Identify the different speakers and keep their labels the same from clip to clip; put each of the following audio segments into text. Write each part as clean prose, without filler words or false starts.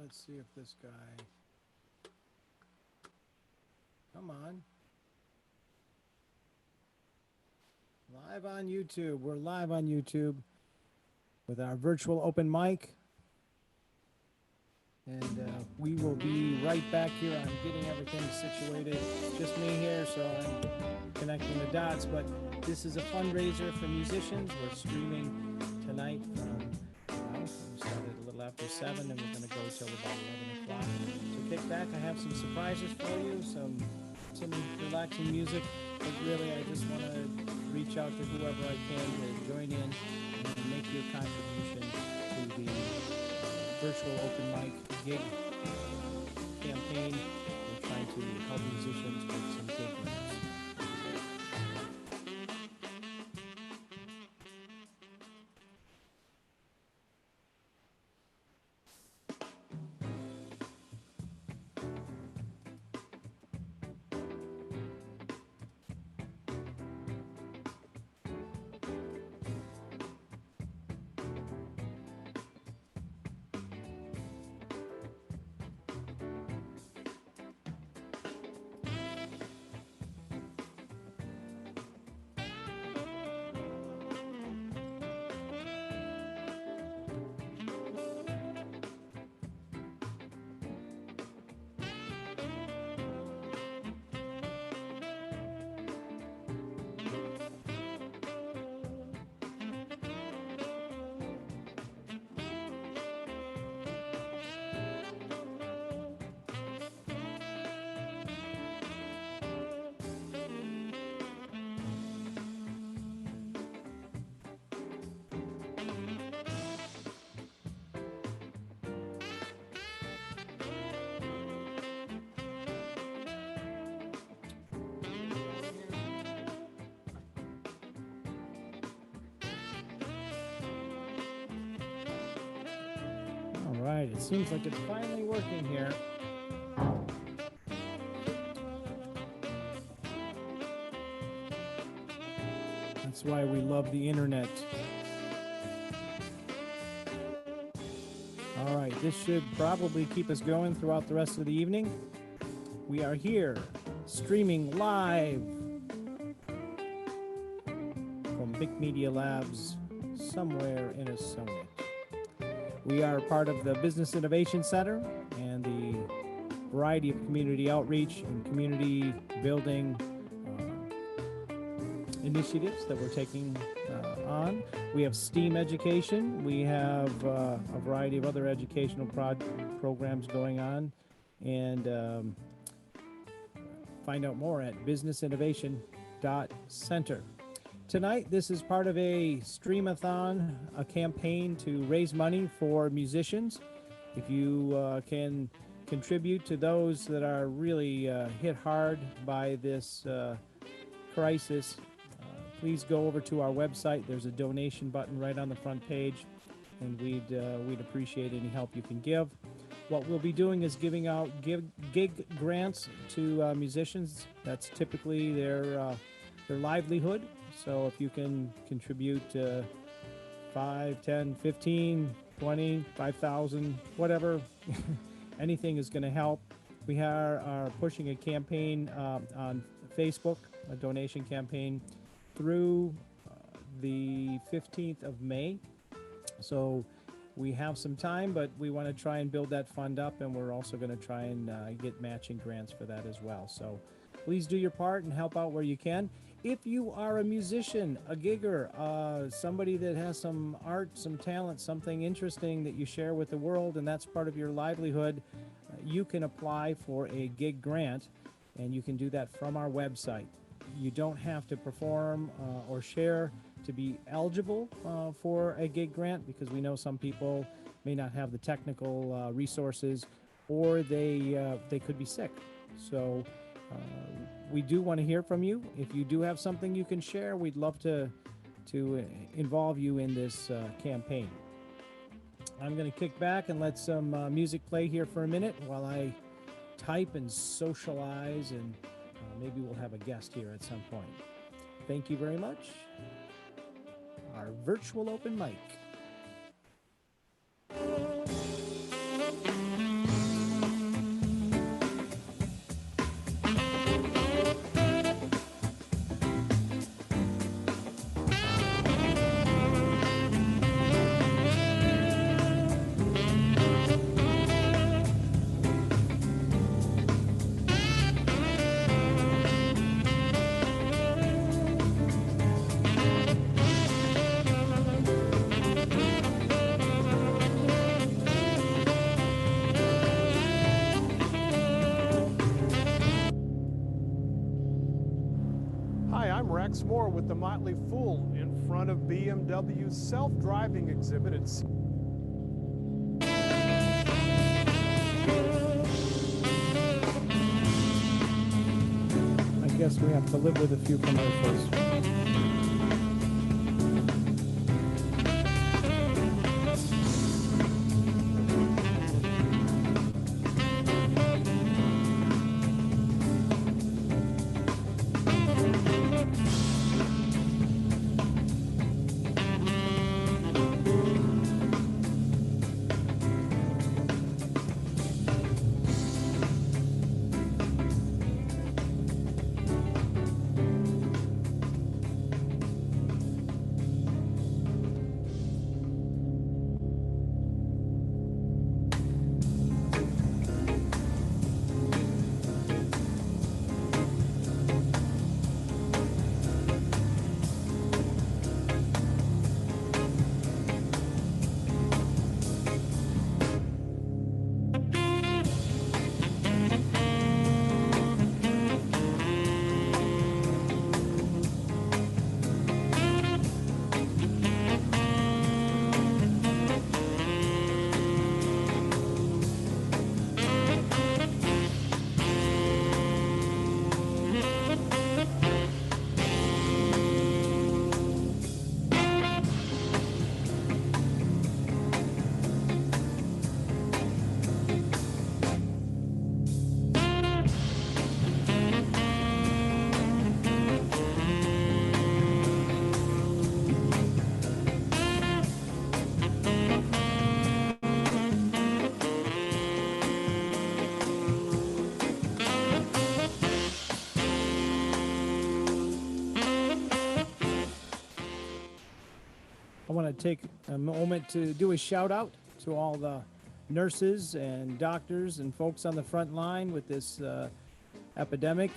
Speaker 1: Let's see if this guy... Come on. Live on YouTube. We're live on YouTube with our virtual open mic. And we will be right back here. I'm getting everything situated. Just me here, so I'm connecting the dots. But this is a fundraiser for musicians. We're streaming tonight from, we started a little after 7, and we're going to go till about 11 o'clock. So kick back. I have some surprises for you, some relaxing music. But really, I just want to reach out to whoever I can to join in and make your contribution to the virtual open mic gig campaign. We're trying to help musicians with some gig grants. All right, it seems like it's finally working here. That's why we love the internet. All right, this should probably keep us going throughout the rest of the evening. We are here, streaming live from Big Media Labs, somewhere in a sonnet. We are part of the Business Innovation Center and the variety of community outreach and community building initiatives that we're taking on. We have STEAM education. We have a variety of other educational programs going on. And find out more at businessinnovation.center. Tonight, this is part of a streamathon, a campaign to raise money for musicians. If you can contribute to those that are really hit hard by this crisis, please go over to our website. There's a donation button right on the front page, and we'd appreciate any help you can give. What we'll be doing is giving out gig grants to musicians. That's typically their livelihood. So if you can contribute 5, 10, 15, 20, 5,000, whatever, anything is going to help. We are pushing a campaign on Facebook, a donation campaign, through the 15th of May. So we have some time, but we want to try and build that fund up, and we're also going to try and get matching grants for that as well. So please do your part and help out where you can. If you are a musician, a gigger, somebody that has some art, some talent, something interesting that you share with the world, and that's part of your livelihood, you can apply for a gig grant, and you can do that from our website. You don't have to perform or share to be eligible for a gig grant, because we know some people may not have the technical resources, or they could be sick. So we do want to hear from you. If you do have something you can share, we'd love to involve you in this campaign. I'm going to kick back and let some music play here for a minute while I type and socialize, and maybe we'll have a guest here at some point. Thank you very much. Our virtual open mic.
Speaker 2: Max Moore with the Motley Fool in front of BMW's self-driving exhibit at
Speaker 1: I guess we have to live with a few commercials. I want to take a moment to do a shout out to all the nurses and doctors and folks on the front line with this pandemic,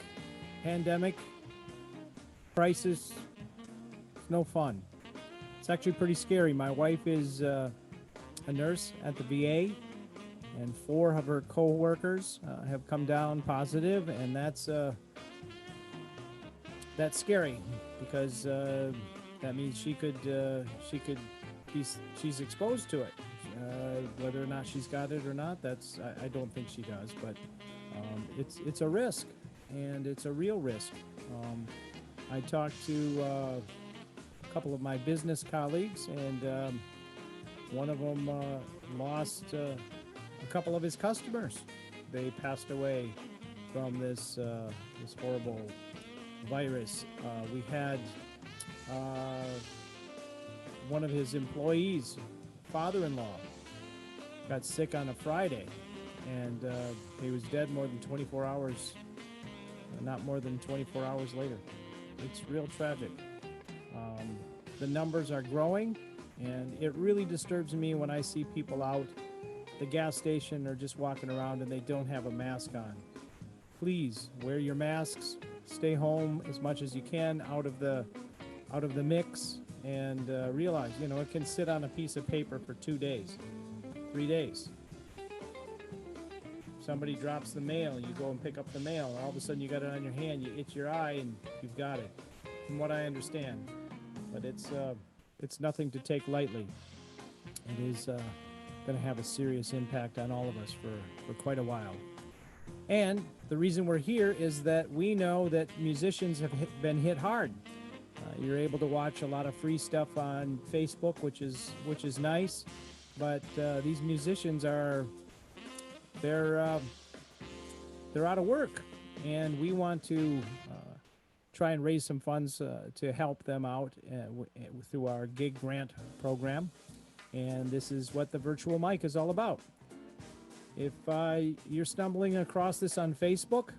Speaker 1: crisis. It's no fun. It's actually pretty scary. My wife is a nurse at the VA, and 4 of her co-workers have come down positive, and that's scary because that means she's exposed to it. Whether or not she's got it or not, I don't think she does, but it's a risk, and it's a real risk. I talked to a couple of my business colleagues, and one of them lost a couple of his customers. They passed away from this horrible virus. We had one of his employees' father-in-law got sick on a Friday, and he was dead more than 24 hours, not more than 24 hours later. It's real tragic. The numbers are growing, and it really disturbs me when I see people out the gas station or just walking around and they don't have a mask on. Please wear your masks, stay home as much as you can out of the mix, and realize, it can sit on a piece of paper for 2 days, 3 days. Somebody drops the mail, you go and pick up the mail, and all of a sudden you got it on your hand, you itch your eye, and you've got it, from what I understand. But it's nothing to take lightly. It is going to have a serious impact on all of us for quite a while. And the reason we're here is that we know that musicians have been hit hard. You're able to watch a lot of free stuff on Facebook, which is nice, but these musicians they're out of work, and we want to try and raise some funds to help them out through our gig grant program, and this is what the virtual mic is all about. If you're stumbling across this on Facebook,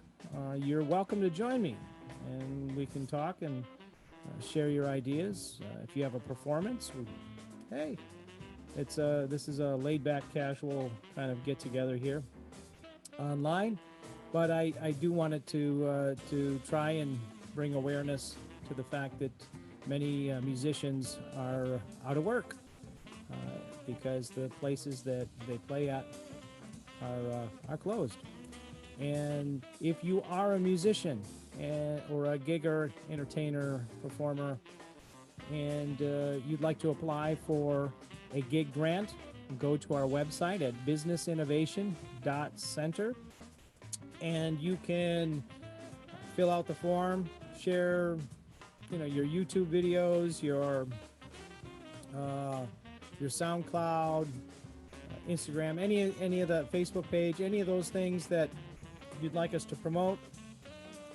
Speaker 1: you're welcome to join me, and we can talk and share your ideas. If you have a performance, hey, this is a laid-back, casual kind of get-together here online, but I do want it to try and bring awareness to the fact that many musicians are out of work because the places that they play at are closed. And if you are a musician or a gigger, entertainer, performer, and you'd like to apply for a gig grant, go to our website at businessinnovation.center, and you can fill out the form, share, your YouTube videos, your SoundCloud, Instagram, any of the Facebook page, any of those things that you'd like us to promote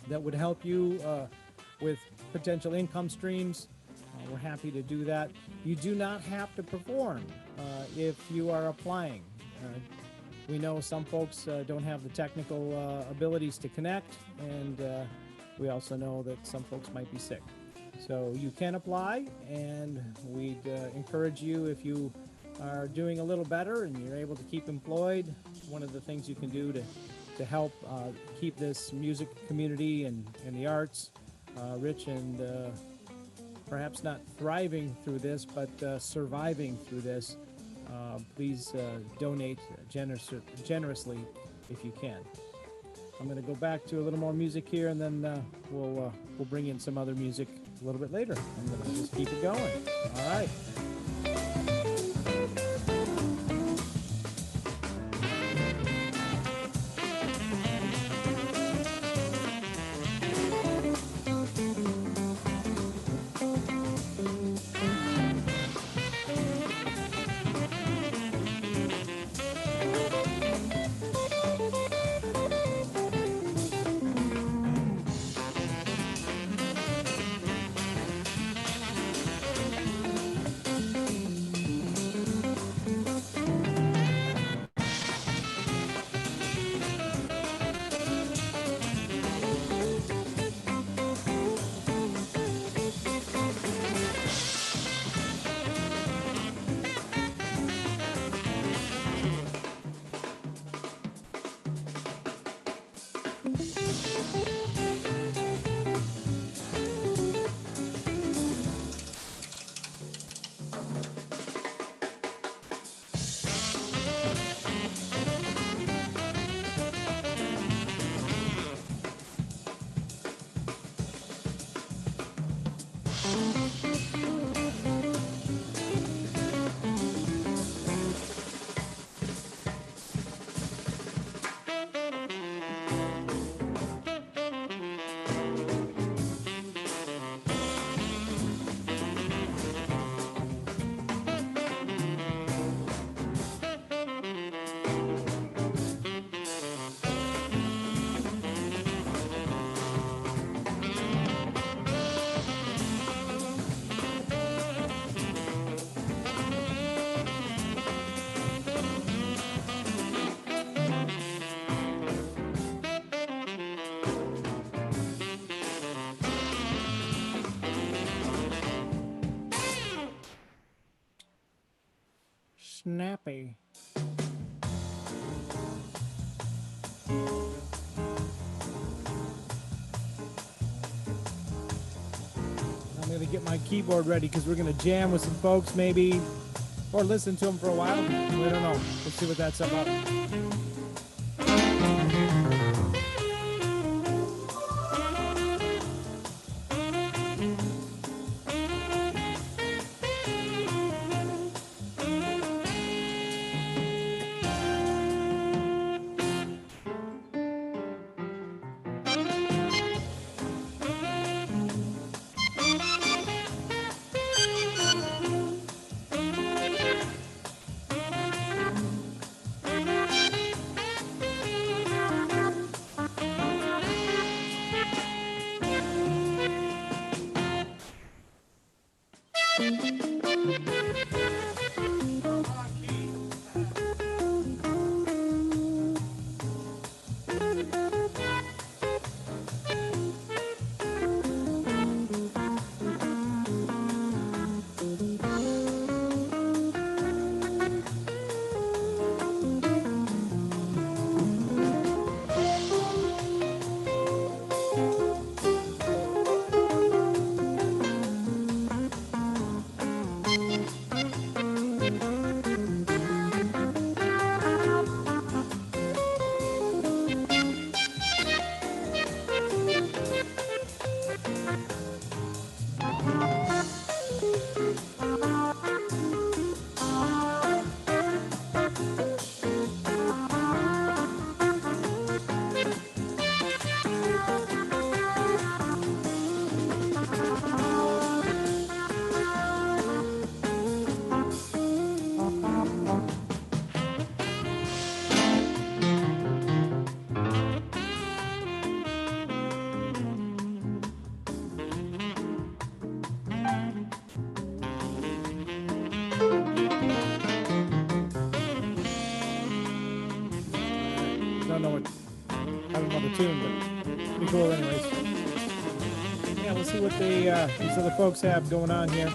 Speaker 1: that would help you with potential income streams. We're happy to do that. You do not have to perform if you are applying. We know some folks don't have the technical abilities to connect, and we also know that some folks might be sick. So you can apply, and we'd encourage you, if you are doing a little better and you're able to keep employed, one of the things you can do to help keep this music community and the arts rich and perhaps not thriving through this, but surviving through this, please donate generously if you can. I'm going to go back to a little more music here, and then we'll bring in some other music a little bit later. I'm going to just keep it going. All right. Snappy. I'm going to get my keyboard ready because we're going to jam with some folks maybe, or listen to them for a while. We don't know. Let's see what that's about. see what these other folks have going on here.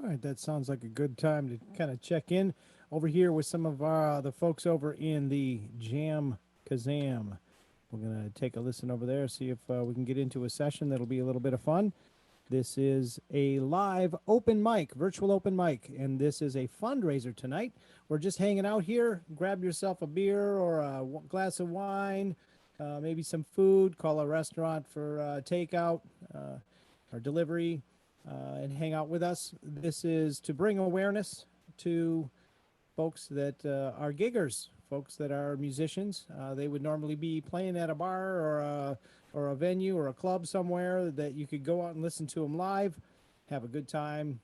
Speaker 1: All right, that sounds like a good time to kind of check in over here with some of the folks over in the Jam Kazam. We're going to take a listen over there, see if we can get into a session that'll be a little bit of fun. This is a live open mic, virtual open mic, and this is a fundraiser tonight. We're just hanging out here. Grab yourself a beer or a glass of wine, maybe some food. Call a restaurant for takeout or delivery, and hang out with us. This is to bring awareness to folks that are giggers, folks that are musicians. They would normally be playing at a bar or a venue or a club somewhere that you could go out and listen to them live, have a good time.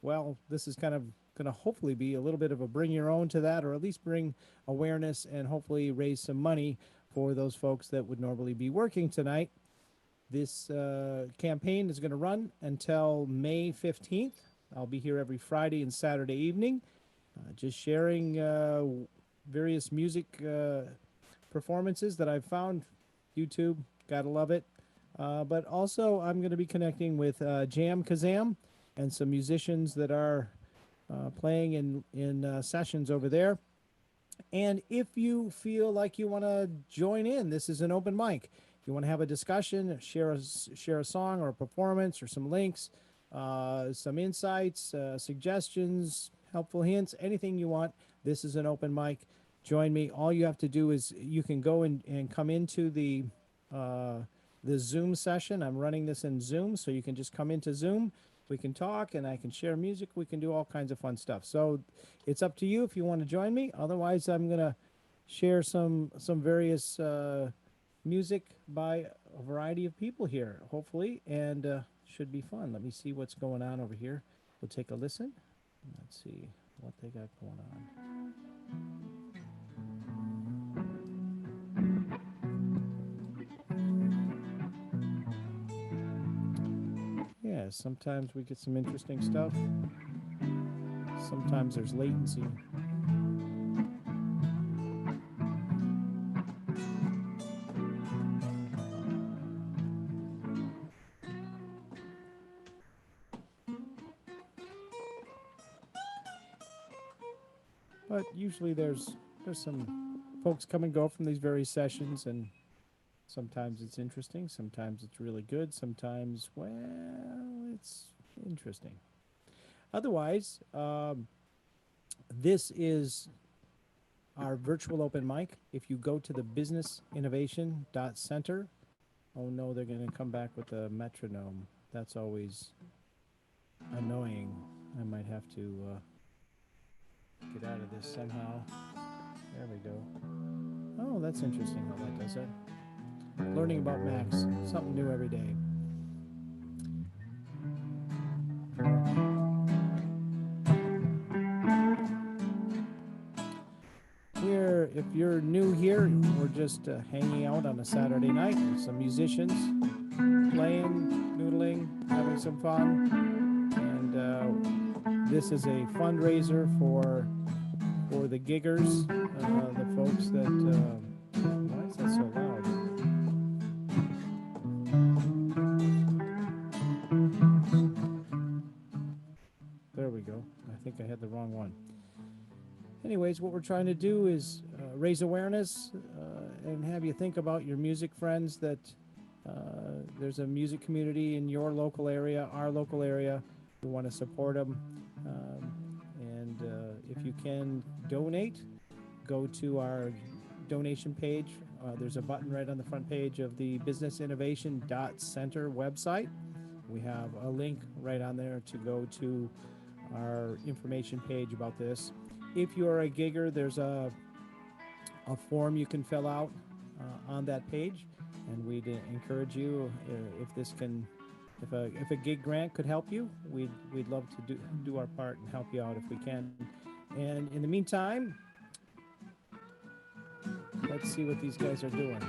Speaker 1: Well, this is kind of going to hopefully be a little bit of a bring your own to that, or at least bring awareness and hopefully raise some money for those folks that would normally be working tonight. This campaign is going to run until May 15th. I'll be here every Friday and Saturday evening, just sharing various music performances that I've found. YouTube, gotta love it. But also, I'm going to be connecting with Jam Kazam and some musicians that are playing in sessions over there. And if you feel like you want to join in, this is an open mic. If you want to have a discussion, share a song or a performance or some links, some insights, suggestions, helpful hints, anything you want, this is an open mic. Join me. All you have to do is you can go and come into the Zoom session. I'm running this in Zoom, so you can just come into Zoom. We can talk, and I can share music. We can do all kinds of fun stuff. So it's up to you if you want to join me. Otherwise, I'm going to share some various music by a variety of people here, hopefully, and should be fun. Let me see what's going on over here. We'll take a listen. Let's see what they got going on. Yeah, sometimes we get some interesting stuff. Sometimes there's latency. But usually there's some folks come and go from these various sessions, and sometimes it's interesting, sometimes it's really good, sometimes, well, it's interesting. Otherwise, this is our virtual open mic. If you go to the businessinnovation.center, oh no, they're going to come back with a metronome. That's always annoying. I might have to get out of this somehow. There we go. Oh, that's interesting how that does it. Learning about Macs, something new every day. If you're new here, we're just hanging out on a Saturday night with some musicians, playing, noodling, having some fun. And this is a fundraiser for the giggers, the folks that. Why is that so loud? There we go. I think I had the wrong one. Anyways, what we're trying to do is raise awareness and have you think about your music friends that there's a music community in your local area, our local area. We want to support them. And if you can donate, go to our donation page. There's a button right on the front page of the Business Innovation Center website. We have a link right on there to go to our information page about this. If you're a gigger, there's a form you can fill out on that page, and we'd encourage you if this can, if a gig grant could help you, we'd love to do our part and help you out if we can. And in the meantime, let's see what these guys are doing.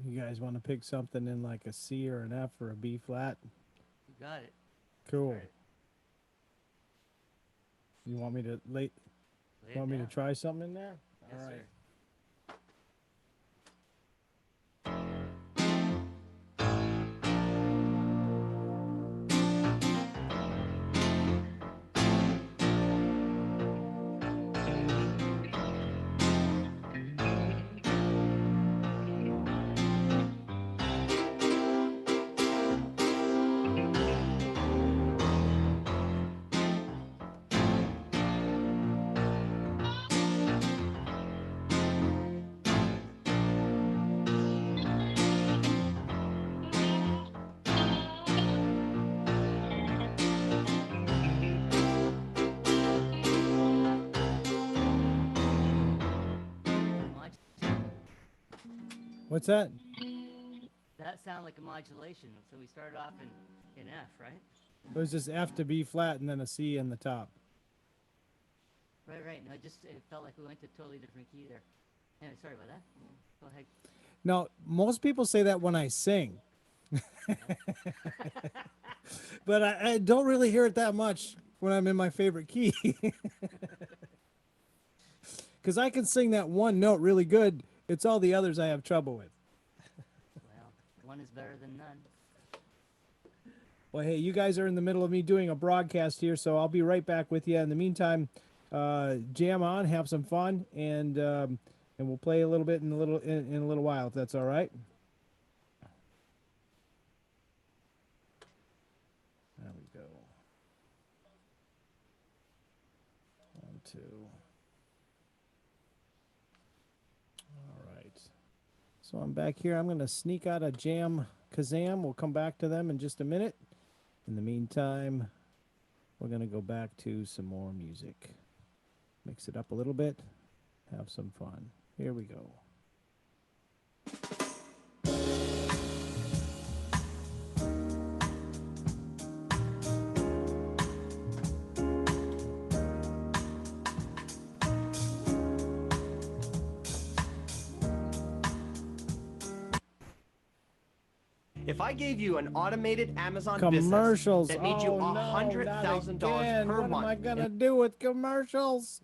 Speaker 1: You guys want to pick something in like a C or an F or a B flat?
Speaker 3: You got it.
Speaker 1: Cool.
Speaker 3: Right.
Speaker 1: You want me to
Speaker 3: Lay it
Speaker 1: want me to
Speaker 3: down.
Speaker 1: try something in there?
Speaker 3: Yes,
Speaker 1: All right.
Speaker 3: sir.
Speaker 1: What's that?
Speaker 3: That sounded like a modulation. So we started off in F, right?
Speaker 1: It was just F to B flat and then a C in the top.
Speaker 3: Right. No, it felt like we went to a totally different key there. Anyway, sorry about that. Go ahead.
Speaker 1: Now, most people say that when I sing, but I don't really hear it that much when I'm in my favorite key. Because I can sing that one note really good. It's all the others I have trouble with.
Speaker 3: Well, one is better than none.
Speaker 1: Well, hey, you guys are in the middle of me doing a broadcast here, so I'll be right back with you. In the meantime, jam on, have some fun, and we'll play a little bit in a little while, if that's all right. There we go. 1, 2. All right. So I'm back here. I'm going to sneak out a jam Kazam. We'll come back to them in just a minute. In the meantime, we're going to go back to some more music. Mix it up a little bit, have some fun. Here we go.
Speaker 4: If I gave you an automated Amazon
Speaker 1: Commercials.
Speaker 4: business that made you
Speaker 1: Oh, no,
Speaker 4: $100,000
Speaker 1: not again.
Speaker 4: per
Speaker 1: What
Speaker 4: month,
Speaker 1: am I gonna do with commercials?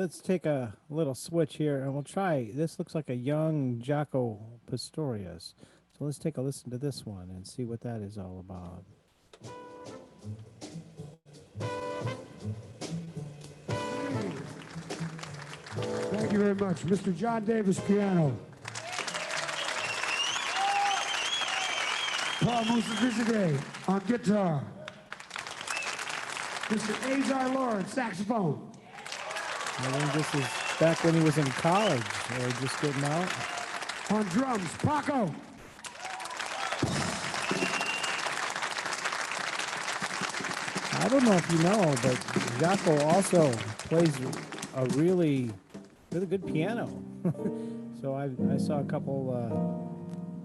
Speaker 1: let's take a little switch here, and we'll try. This looks like a young Jaco Pastorius. So let's take a listen to this one and see what that is all about.
Speaker 5: Thank you very much. Mr. John Davis, piano. Paul Musavizade on guitar. Mr. Azar Lawrence, saxophone.
Speaker 1: I think this is back when he was in college, or just getting out.
Speaker 5: On drums, Paco.
Speaker 1: I don't know if you know, but Jaco also plays a really good piano. So I saw a couple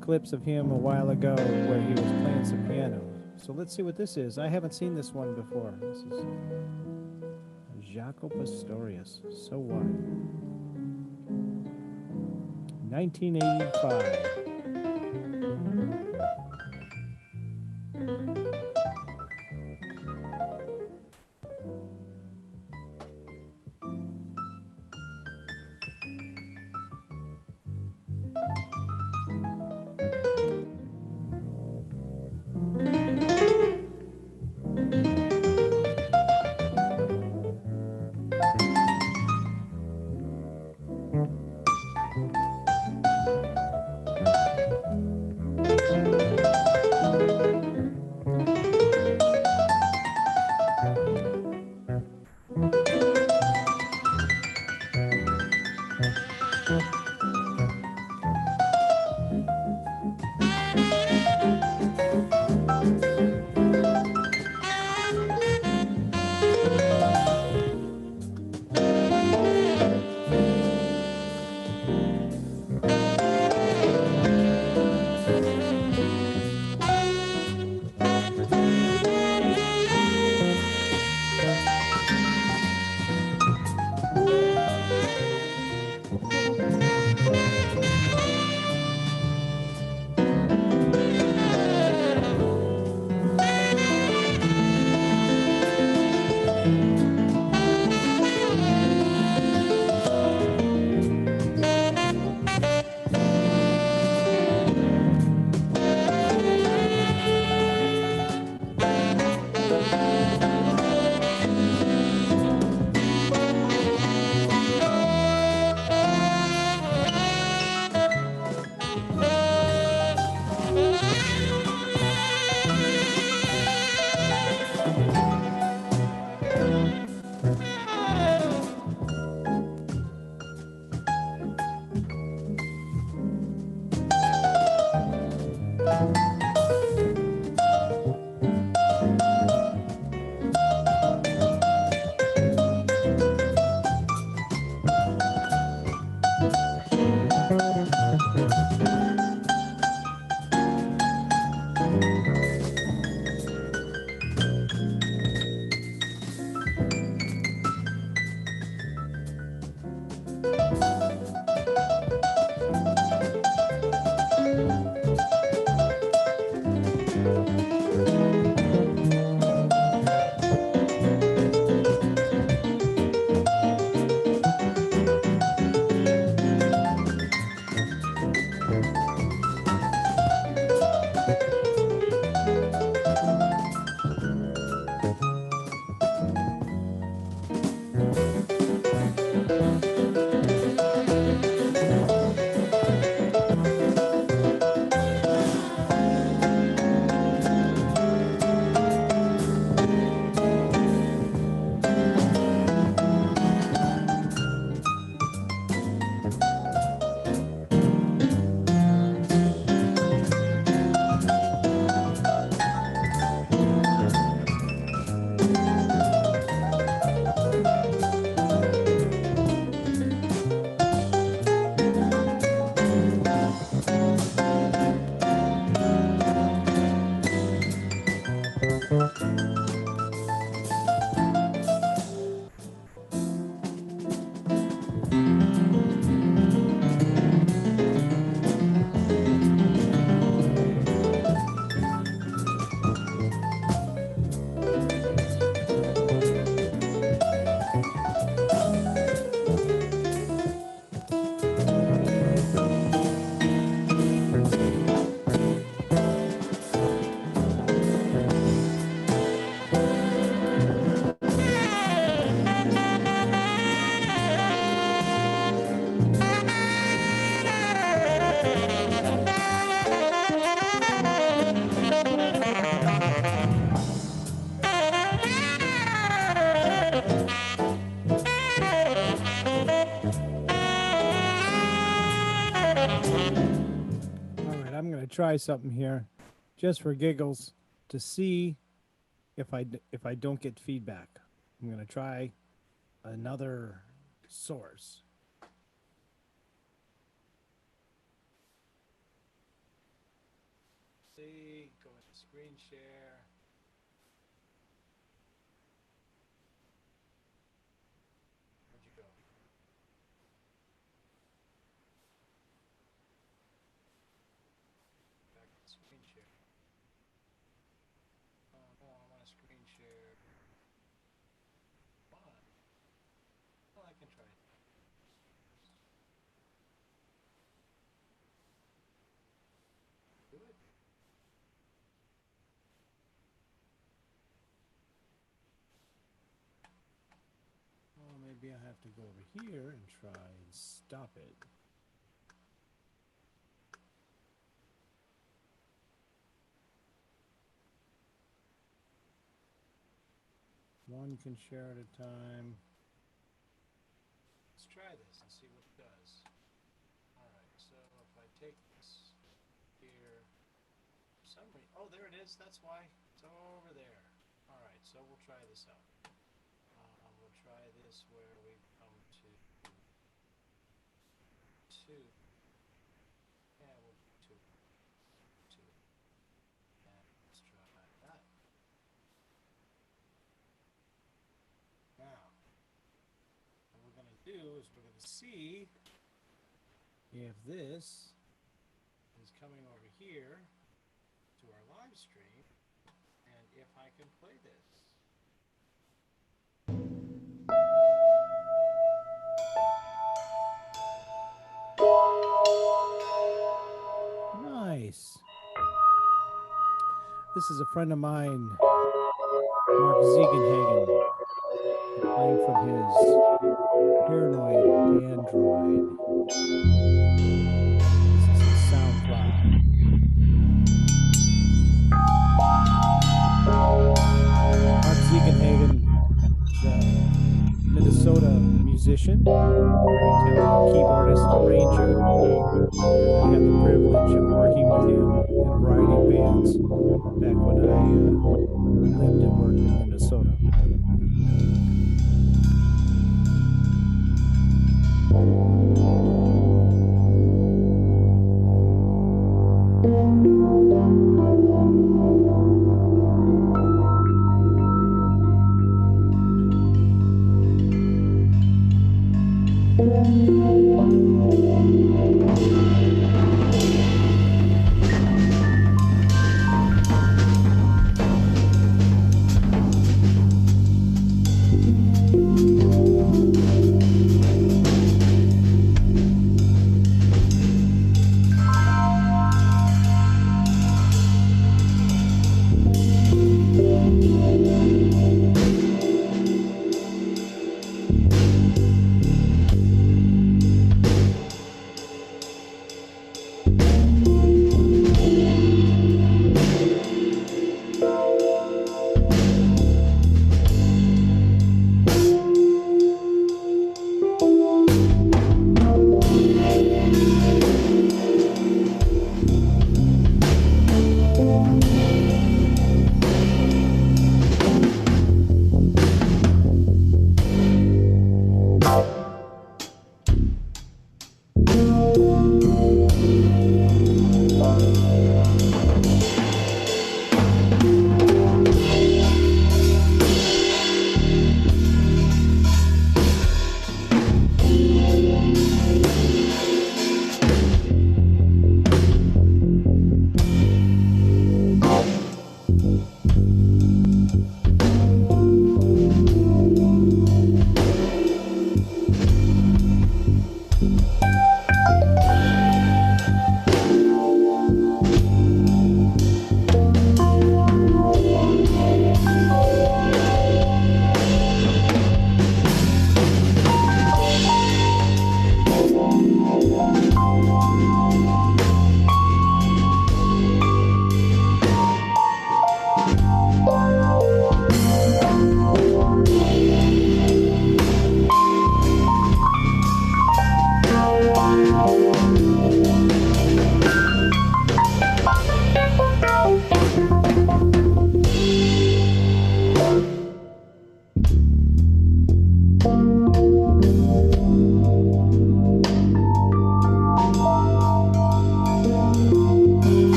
Speaker 1: clips of him a while ago where he was playing some piano. So let's see what this is. I haven't seen this one before. This is Jaco Pastorius. So what? 1985. gonna try something here, just for giggles, to see if I don't get feedback. I'm gonna try another source. See, go into screen share. Where'd you go? Back to screen share. Oh no, I want to screen share. Why? Well, I can try it. Do it. Oh, maybe I have to go over here and try and stop it. One can share at a time. Let's try this and see what it does. Alright, so if I take this here, for some reason, oh, there it is, that's why. It's over there. Alright, so we'll try this out. We'll try this where we come to 2. Yeah, we'll do 2. And let's try that. Now, what we're going to do is we're going to see if this is coming over here to our live stream and if I can play this. Nice. This is a friend of mine, Mark Ziegenhagen, playing from his Paranoid Android. This is his SoundCloud. Mark Ziegenhagen is a Minnesota musician, very talented keyboardist, arranger. I had the privilege of working with him in a variety of bands back when I lived and worked in Minnesota.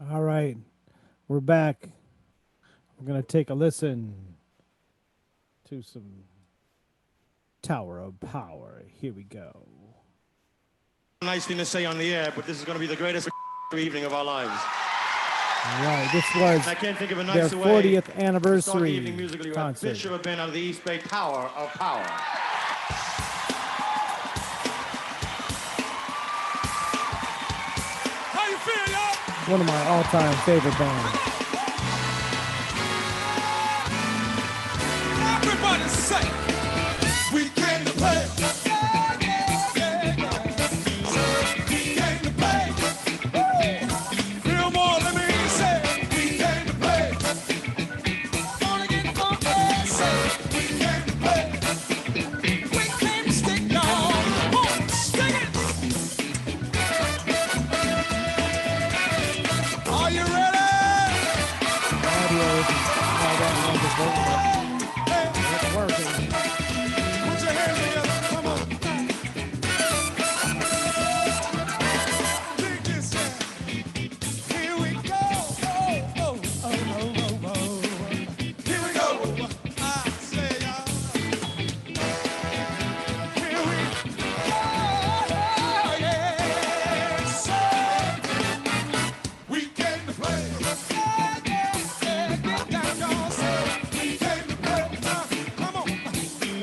Speaker 1: All right, we're back. We're going to take a listen to some Tower of Power. Here we go.
Speaker 6: Nice thing to say on the air, but this is going to be the greatest evening of our lives.
Speaker 1: All right, this was
Speaker 6: I can't think of a
Speaker 1: their
Speaker 6: nicer way
Speaker 1: 40th
Speaker 6: to start the
Speaker 1: anniversary
Speaker 6: evening musically.
Speaker 1: concert.
Speaker 6: This should have been out of the East Bay Tower of Power.
Speaker 2: How you feel, y'all?
Speaker 1: One of my all-time favorite bands.
Speaker 2: Everybody say, we came to play. Yeah, yeah, yeah, yeah. We came to play. Woo. Feel more, let me hear you say, we came to play. Gonna get funky, say, we came to play. We came to stick, y'all. Come on, stick it. Are you ready?
Speaker 1: Audio isn't all that wonderful, but it's working.
Speaker 2: Put your hands together. Come on. Dig this out. Here we go. Oh, oh, oh, oh, oh, oh. Here we go. I say, here we go. Yeah. So, we came to play. Yeah, yeah, yeah. Get down, y'all. Say, we came to play. Come on. A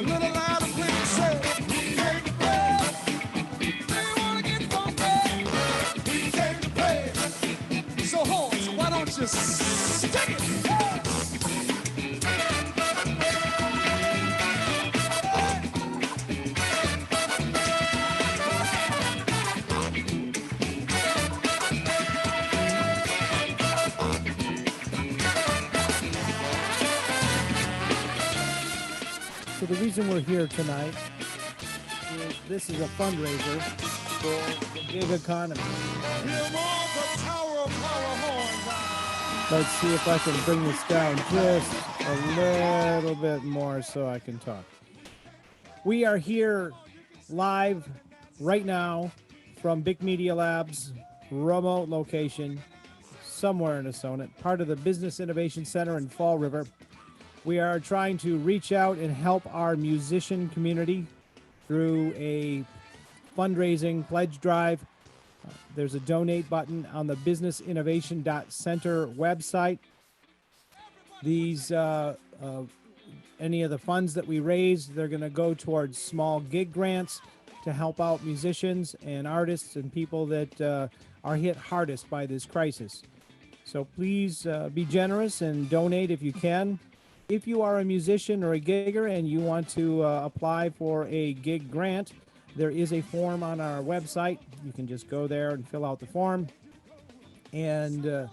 Speaker 2: little louder, please. Say, we came to play. Do you wanna get funky? We came to play. So, horns, why don't you stick it?
Speaker 1: So the reason we're here tonight is this is a fundraiser for the gig economy.
Speaker 2: Hear more the Tower of Power horns.
Speaker 1: Let's see if I can bring this down just a little bit more so I can talk. We are here live right now from Big Media Labs remote location somewhere in Assonet, part of the Business Innovation Center in Fall River. We are trying to reach out and help our musician community through a fundraising pledge drive. There's a donate button on the businessinnovation.center website. These any of the funds that we raise, they're going to go towards small gig grants to help out musicians and artists and people that are hit hardest by this crisis. So please be generous and donate if you can. If you are a musician or a gigger and you want to apply for a gig grant, there is a form on our website. You can just go there and fill out the form. And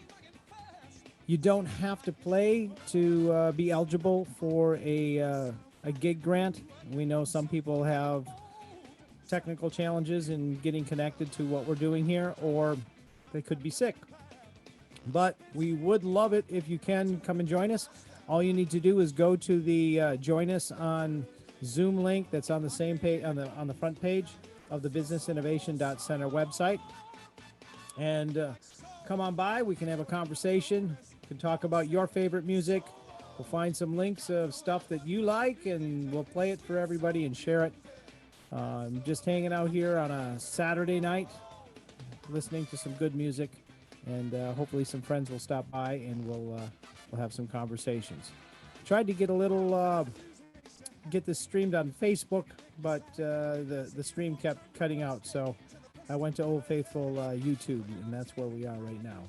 Speaker 1: you don't have to play to be eligible for a gig grant. We know some people have technical challenges in getting connected to what we're doing here, or they could be sick. But we would love it if you can come and join us. All you need to do is go to the join us on Zoom link that's on the same page on the front page of the businessinnovation.center website, and come on by. We can have a conversation. We can talk about your favorite music. We'll find some links of stuff that you like, and we'll play it for everybody and share it. I'm just hanging out here on a Saturday night, listening to some good music, and hopefully some friends will stop by and we'll have some conversations. Tried to get a little get this streamed on Facebook, but the stream kept cutting out, so I went to Old Faithful YouTube, and that's where we are right now.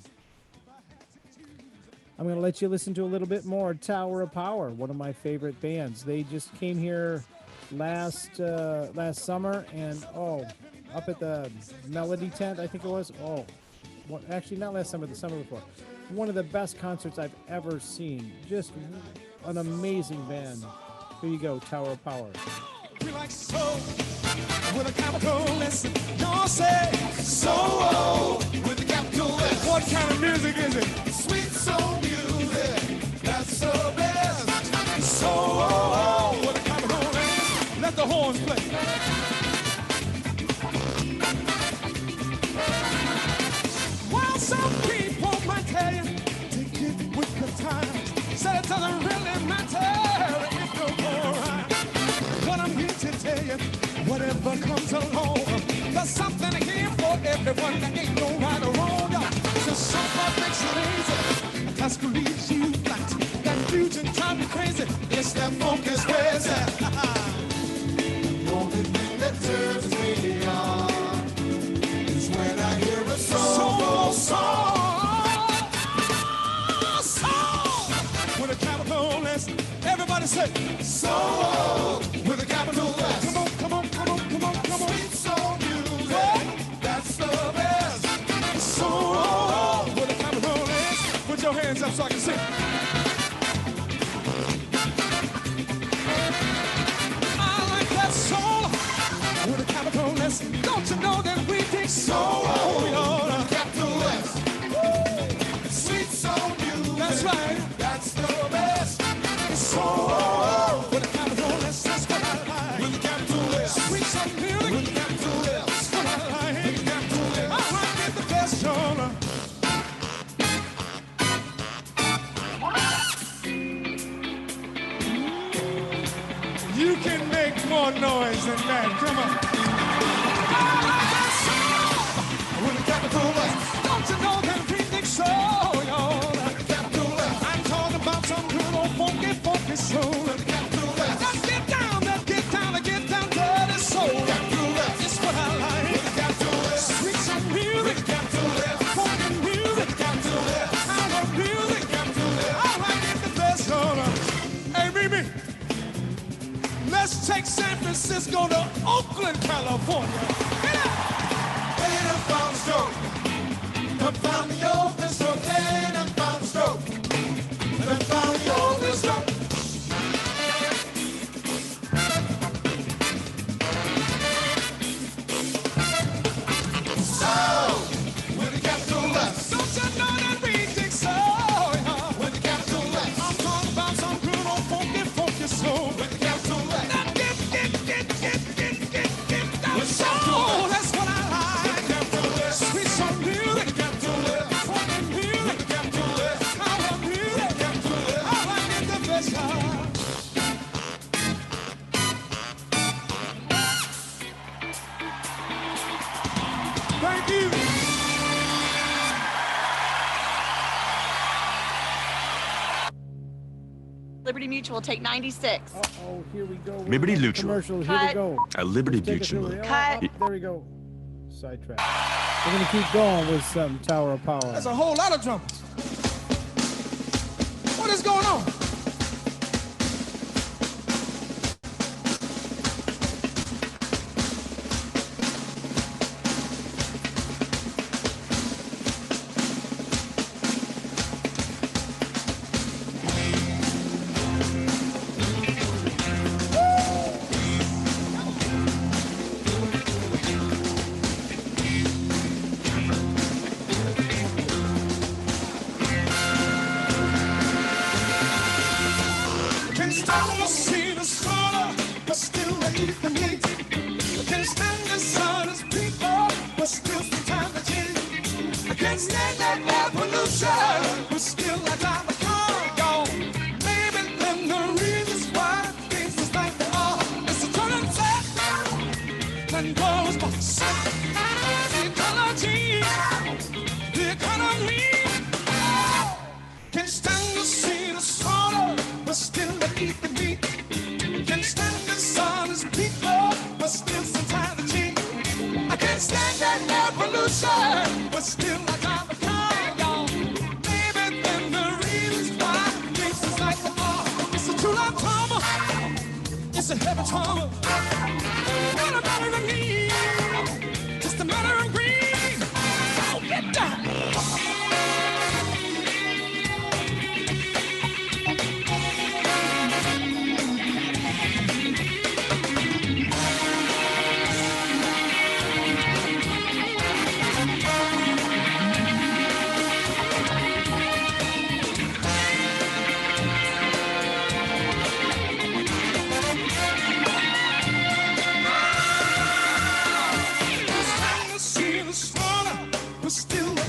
Speaker 1: I'm going to let you listen to a little bit more Tower of Power, one of my favorite bands. They just came here last summer, and up at the Melody tent, I think it was. actually not last summer, the summer before. One of the best concerts I've ever seen. Just an amazing band. Here you go, Tower of Power.
Speaker 2: We like soul with a capital S. Y'all say soul with a capital S. What kind of music is it? Sweet soul music. That's the best. Soul with a capital S. Let the horns play. While some people might tell you to get with the times, said it doesn't really matter if you're alright. What I'm here to tell you, whatever comes along, there's something here for everyone. There ain't no right or wrong. So somebody makes you lazy, a task leaves you flat. That fusion drives me crazy. It's that funk is crazy. The only thing that turns me on is when I hear a soul song. With a capital S. Everybody say soul with a capital S. Come on, come on, come on, come on, come on. Sweet soul music, that's the best. Soul with a capital S. Put your hands up so I can see. I like that soul with a capital S. Don't you know that we dig soul with a capital S? Woo! Sweet soul music, that's right. That's the best. Soul with a capital S. That's what I like. With a capital S. Sweet soul music with a capital S. That's what I like. With a capital S. I like it the best, y'all. You can make more noise than that. Come on. With a capital S. Don't you know that we think so, y'all? With a capital S. I'm talking about some good old funky, funky soul. With a capital S. Let's get down, dirty soul. With a capital S. It's what I like. With a capital S. Sweet soul music. With a capital S. Funky music. With a capital S. Power music. With a capital S. I like it the best, y'all. Hey, Mimi. Let's take San Francisco to Oakland, California. Get up! Pain and pound stroke. Come found the open stroke. Pain and pound stroke. Come found the open stroke. Soul with a capital S. Don't you know that we dig soul? With a capital S. I'm talking about some good old funky, funky soul. With a capital S. Now get down with soul. That's what I like. With a capital S. Sweet soul music. With a capital S. Funky music. With a capital S. Power music. With a capital S. I like it the best, y'all. Thank you.
Speaker 7: Liberty Mutual, take 96.
Speaker 1: Uh-oh, here we go.
Speaker 8: Liberty Mutual.
Speaker 1: Commercial, here we
Speaker 7: Cut.
Speaker 1: go.
Speaker 8: At Liberty
Speaker 1: Take us
Speaker 8: Mutual.
Speaker 1: over there.
Speaker 7: Cut.
Speaker 1: Oh, there we go. Sidetrack. We're going to keep going with some Tower of Power.
Speaker 2: There's a whole lot of drummers. What is going on? Can't stand to see the sun, but still wait for me. Can't stand the sun as people, but still some time to change. I can't stand that air pollution, but still I drive a car. Yo, maybe then the reasons why things is like they are. It's a turning fact when goes by the economy. Can't stand to see the sun, but still I eat the meat. Can't stand the sun as people, but still some time to cheat. I can't stand that air pollution, but still I drive a car. Yo, maybe then the reasons why things is like they are. It's a true love trauma. It's a heavy trauma. Not a matter of need, just a matter of greed. Oh, get down.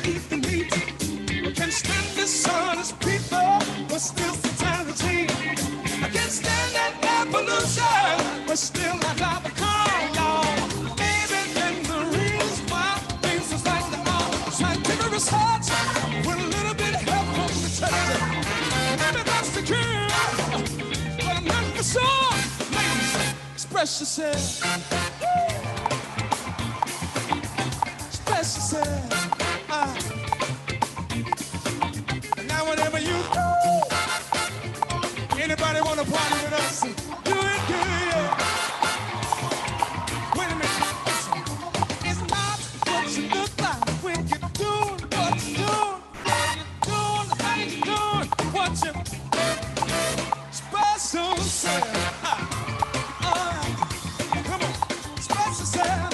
Speaker 2: eat the meat. I can't stand dishonest people, but still fatality. I can't stand that evolution, but still I drive the car, y'all. Maybe then the reason why things is like they are. Scientific research with a little bit of help from the church. Maybe that's the cure, but I'm not for sure. Ladies, express yourself. Express yourself. Now whatever you do, anybody wanna party with us? Do it good. Wait a minute. It's not what you look like when you're doing what you're doing. When you're doing the things you're doing. What you express yourself. Come on, express yourself.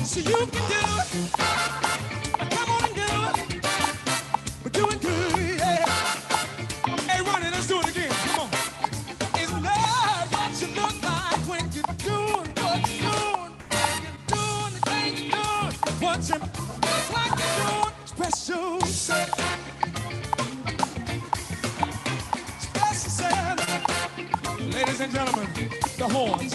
Speaker 2: So you can do it. Come on and do it. We're doing good, yeah. Hey, Ronnie, let's do it again. Come on. It's not what you look like when you're doing what you're doing. When you're doing the thing you're doing. What you look like you're doing. Express yourself. Express yourself. Ladies and gentlemen, the horns.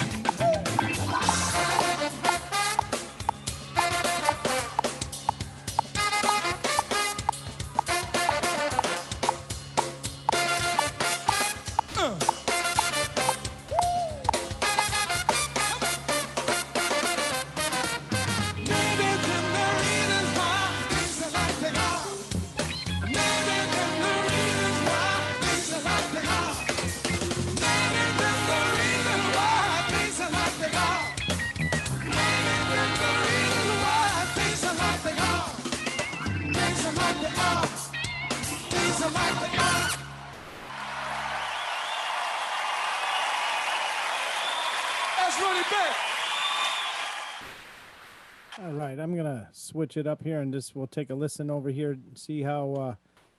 Speaker 1: All right, I'm gonna switch it up here and just we'll take a listen over here and see how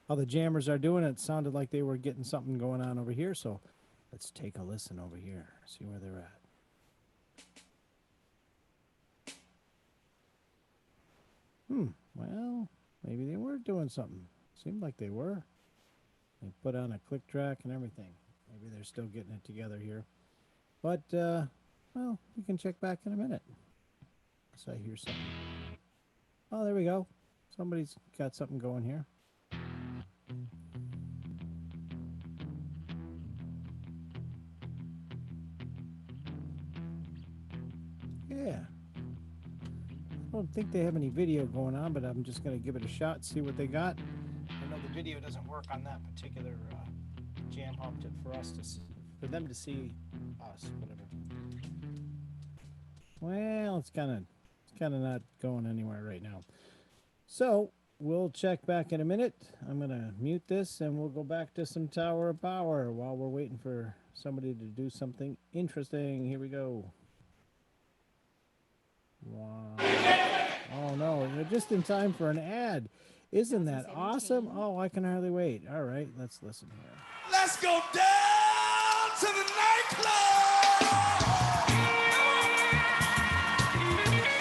Speaker 1: the jammers are doing. It sounded like they were getting something going on over here, so let's take a listen over here, see where they're at. Well, maybe they were doing something. Seemed like they were. They put on a click track and everything. Maybe they're still getting it together here. But, well, we can check back in a minute. So I hear something. Oh, there we go. Somebody's got something going here. Yeah. I don't think they have any video going on, but I'm just going to give it a shot, see what they got. I know the video doesn't work on that particular jam hop for us to see, for them to see us, whatever. Well, it's kind of not going anywhere right now. So we'll check back in a minute. I'm going to mute this and we'll go back to some Tower of Power while we're waiting for somebody to do something interesting. Here we go. Wow. Oh no, they're just in time for an ad. Isn't that awesome? Oh, I can hardly wait. All right, let's listen here.
Speaker 2: Let's go down to the nightclub.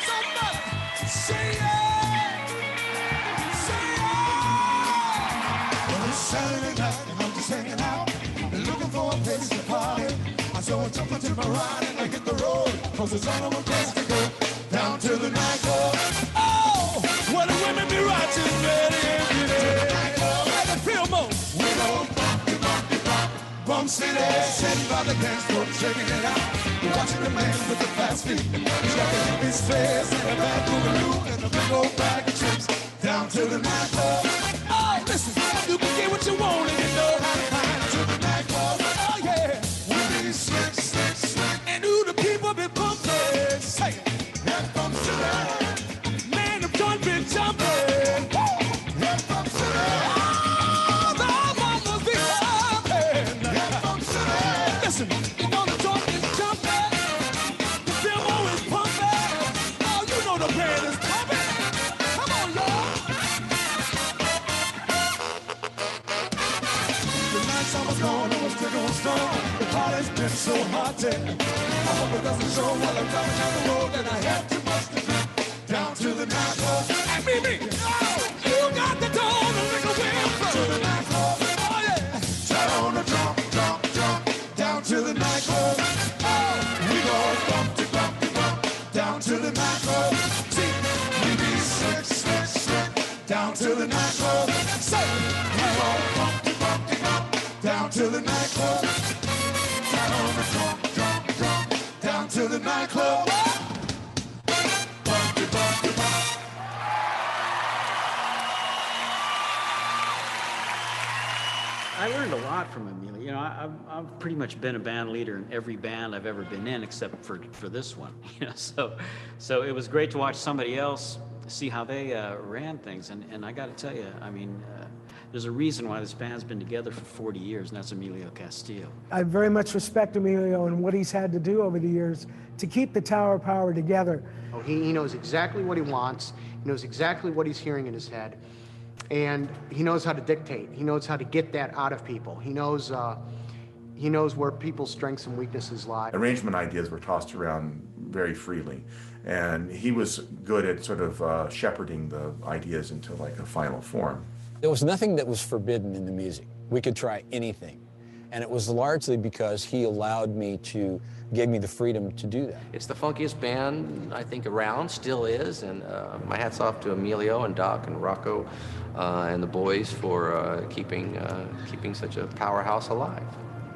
Speaker 2: Somebody say yeah. Say yeah. Well, it's Saturday night and I'm just hanging out, looking for a place to party. I saw a jump into my ride and I hit the road, cause it's all of a place to go. Down to the nightclub. Oh, where the women be watching ready every day. Let the feel more. We go Bum City, sitting by the dance floor, checking it out. We're watching the man with the fast feet. He's got the hippies face and a bad boogaloo and a big old bag of chips. Down to the nightclub. Oh, listen, you can get what you want and you know how to find it to the nightclub. Oh yeah, we be slick, slick, slick, and who the people be bumping. Say it. Man, I'm done been jumping. Listen, you know the joint is jumping. The demo is pumping. Oh, you know the band is pumping. Come on, y'all. The night's almost gone and we're still going strong. The party's been so hot today. I hope it doesn't show while I'm driving down the road and I have too much to drink. Down to the the nightclub. Hey, me. Oh, you got the door, the liquor will flow. To the nightclub. Oh, yeah. Down to jump, down to the nightclub. Oh, we go bump, down to the nightclub. See, we be slick, down to the nightclub. Say, we go bump, down to the nightclub. Down to jump, down to the nightclub.
Speaker 8: I learned a lot from Amelia. You know, I've pretty much been a band leader in every band I've ever been in, except for this one. You know, so it was great to watch somebody else see how they ran things. And I got to tell you, I mean, there's a reason why this band's been together for 40 years, and that's Emilio Castillo.
Speaker 5: I very much respect Emilio and what he's had to do over the years to keep the Tower of Power together.
Speaker 9: Oh, he knows exactly what he wants. He knows exactly what he's hearing in his head. And he knows how to dictate. He knows how to get that out of people. He knows where people's strengths and weaknesses lie.
Speaker 10: Arrangement ideas were tossed around very freely, and he was good at sort of shepherding the ideas into like a final form.
Speaker 11: There was nothing that was forbidden in the music. We could try anything. And it was largely because he allowed me to, gave me the freedom to do that.
Speaker 12: It's the funkiest band, I think, around, still is, and my hat's off to Emilio and Doc and Rocco and the boys for keeping such a powerhouse alive.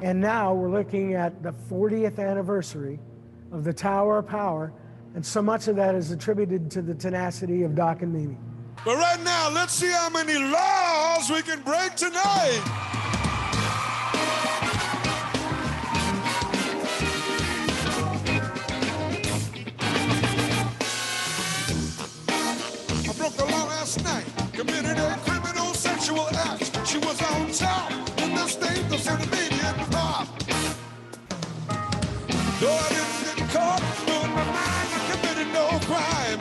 Speaker 5: And now we're looking at the 40th anniversary of the Tower of Power, and so much of that is attributed to the tenacity of Doc and Mimi.
Speaker 2: But right now, let's see how many laws we can break tonight. I broke the law last night, committed a criminal sexual act. She was on top in the state of Scandinavian pop. Though I didn't get caught, still in my mind I committed no crime.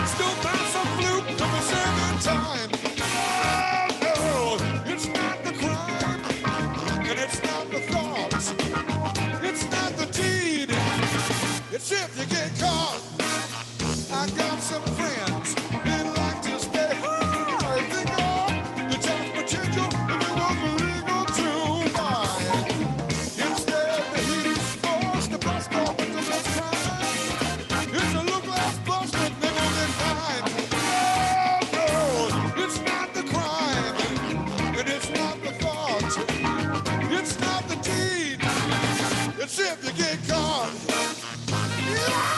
Speaker 2: Still found some fluke to be serving time. Oh no, it's not the crime, and it's not the thoughts. It's not the deed, it's if you get caught. I got some friends, they like to stay high. They know the tax potential, and it was legal to buy. Instead, the heat is forced to bust off into this crime. It's a look-glass bust that never been fine. Oh, no, it's not the crime, and it's not the thought. It's not the deed, it's if you get caught. Yeah!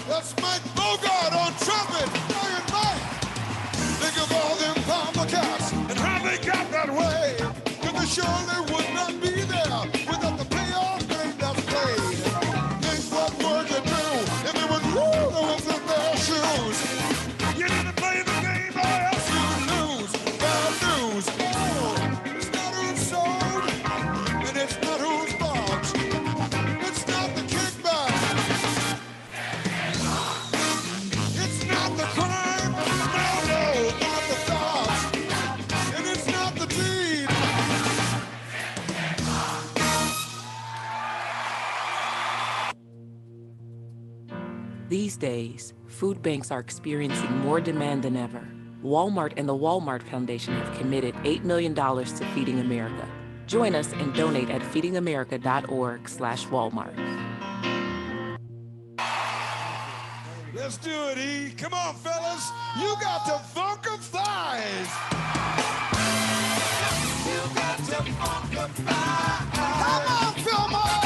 Speaker 2: That's Mike Bogart on trumpet. Iron Mike. Think of all them Palmer cats and how they got that way. Cause they surely would not be there without the payoff game that's played. Think what word you do if it was you that was in their shoes. You didn't play the game or else you lose. Bad news. Oh, it's not who's sold and it's not who's bought. It's not the kickback. It's not the crime, no, not the thought, and it's not the deed.
Speaker 13: These days, food banks are experiencing more demand than ever. Walmart and the Walmart Foundation have committed $8 million to Feeding America. Join us and donate at feedingamerica.org/Walmart.
Speaker 2: Let's do it, E. Come on, fellas. You got the funk of thighs. You got the funk of thighs. Come on, Fillmore.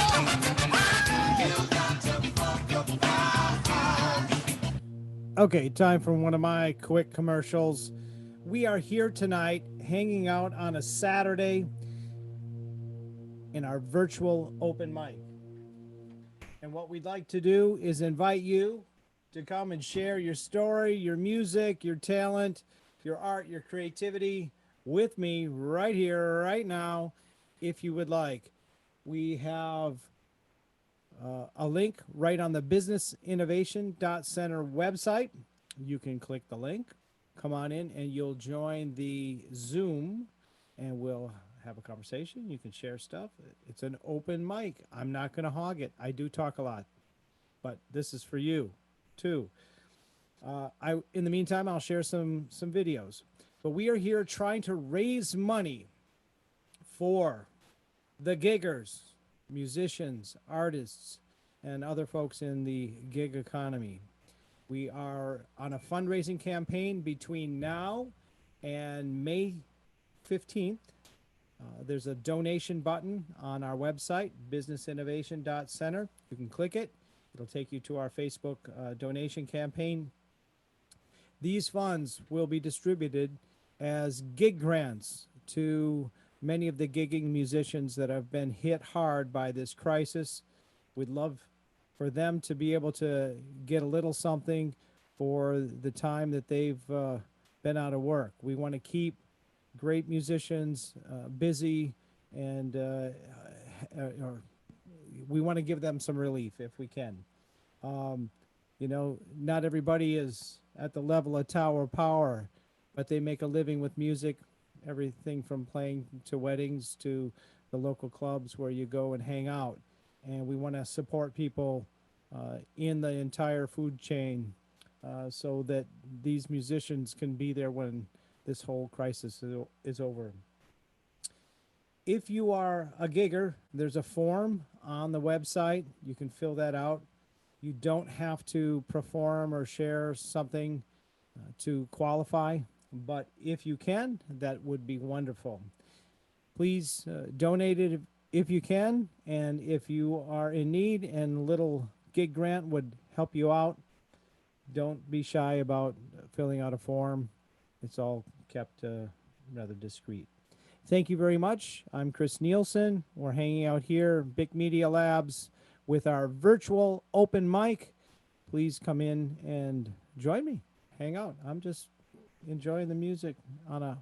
Speaker 2: You got the funk of thighs.
Speaker 1: Okay, time for one of my quick commercials. We are here tonight hanging out on a Saturday in our virtual open mic. And what we'd like to do is invite you to come and share your story, your music, your talent, your art, your creativity with me right here, right now, if you would like. We have a link right on the businessinnovation.center website. You can click the link, come on in, and you'll join the Zoom, and we'll have a conversation. You can share stuff. It's an open mic. I'm not going to hog it. I do talk a lot, but this is for you too. In the meantime, I'll share some videos. But we are here trying to raise money for the giggers, musicians, artists, and other folks in the gig economy. We are on a fundraising campaign between now and May 15th. There's a donation button on our website, businessinnovation.center. You can click it. It'll take you to our Facebook donation campaign. These funds will be distributed as gig grants to many of the gigging musicians that have been hit hard by this crisis. We'd love for them to be able to get a little something for the time that they've been out of work. We want to keep great musicians busy, and we want to give them some relief if we can. You know, not everybody is at the level of Tower Power, but they make a living with music, everything from playing to weddings to the local clubs where you go and hang out. And we want to support people in the entire food chain so that these musicians can be there when this whole crisis is over. If you are a gigger, there's a form on the website. You can fill that out. You don't have to perform or share something to qualify, but if you can, that would be wonderful. Please donate it if you can, and if you are in need and a little gig grant would help you out, don't be shy about filling out a form. It's all kept rather discreet. Thank you very much. I'm Chris Nielsen. We're hanging out here, Big Media Labs, with our virtual open mic. Please come in and join me. Hang out. I'm just enjoying the music on a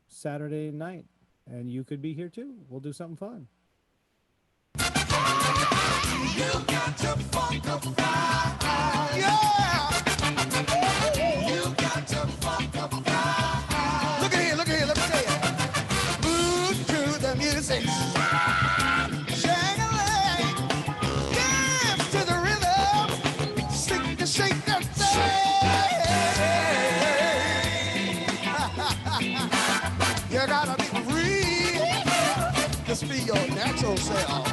Speaker 1: Saturday night, and you could be here too. We'll do something fun.
Speaker 2: You got to yeah. You got to look at here, let me tell you. Move to the music. Shake a leg. Dance to the rhythm. Shake that thing. You gotta be free. Just be your natural self.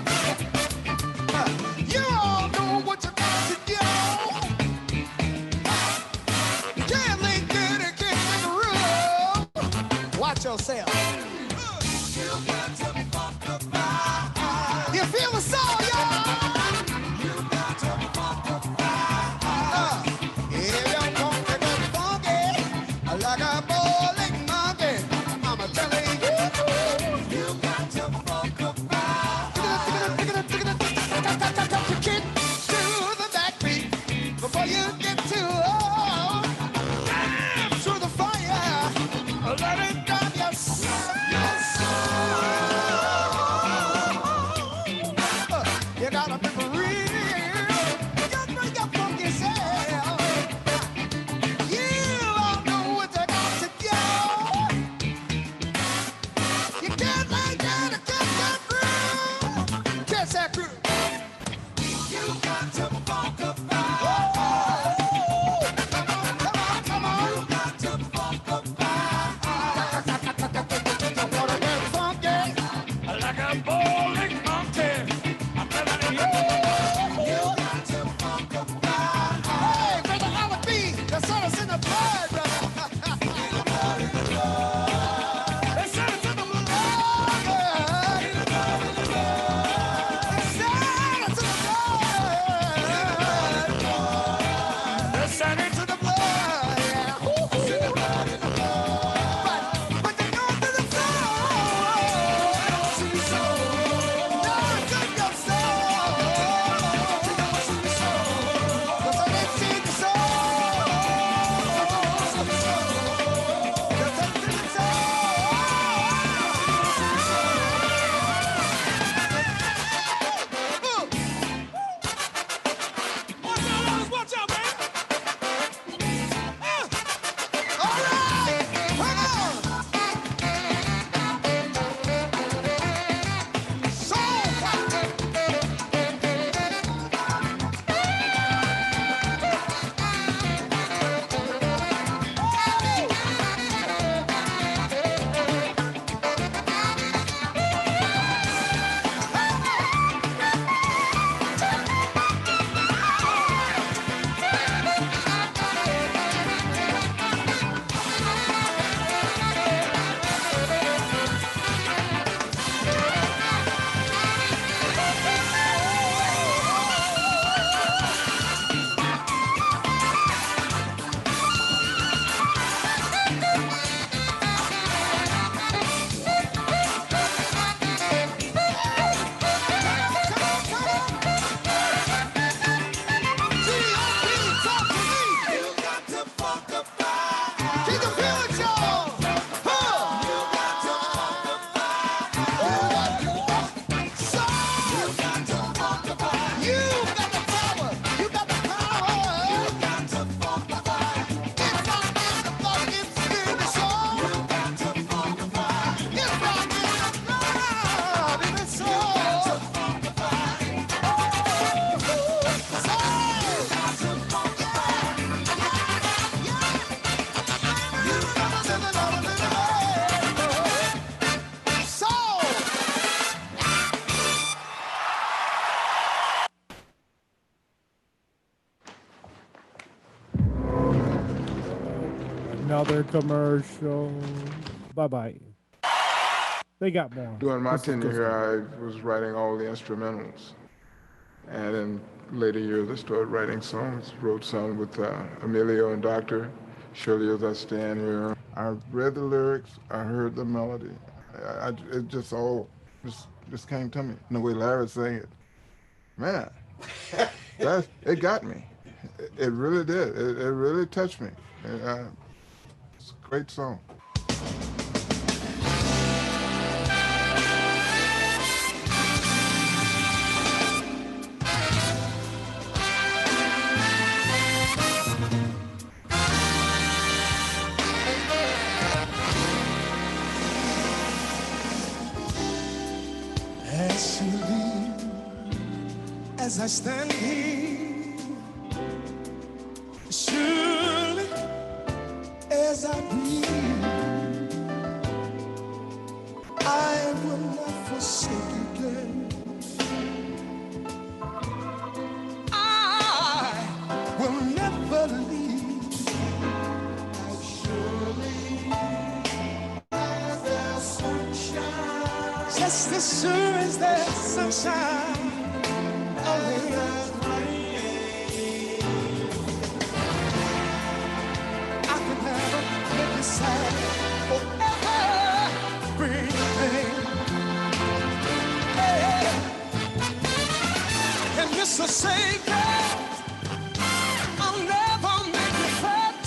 Speaker 2: You all know what you got to do. Can't lay good and can't make a room. Watch yourself. You feel the soul, y'all? If you're funky, like a bowling monkey, I'm telling you, you got to funk about. Kick to the backbeat before you get too old. To the fire, let it drive your soul. You gotta be real. You bring your funky self. You all know what you got to do. You can't lay down and catch that groove. Catch that groove. You got to funk about. Come on. You got to funk about. You wanna get funky like a bowling monkey. I'm telling you. You got to funk about. Hey, brother Alibi, the sun is in the blood, brother. The sun is in the blood. The sun is in the blood.
Speaker 1: another commercial. Bye-bye. They got more.
Speaker 14: During my
Speaker 1: This is
Speaker 14: tenure
Speaker 1: just
Speaker 14: here, I was writing all the instrumentals. And in later years, I started writing songs. Wrote some with Emilio and Doctor. Surely as I stand here. I read the lyrics, I heard the melody. It just all just came to me. And the way Larry sang it, man, it got me. It really did. It really touched me. It's a great song.
Speaker 2: As you leave, as I stand here, surely as I breathe, I will not forsake you, girl. I will never leave. As surely as the sunshine, just as sure as there's sunshine, always rain. I can never make you sad or ever bring pain. Hey. And this will say that I'll never make you fat.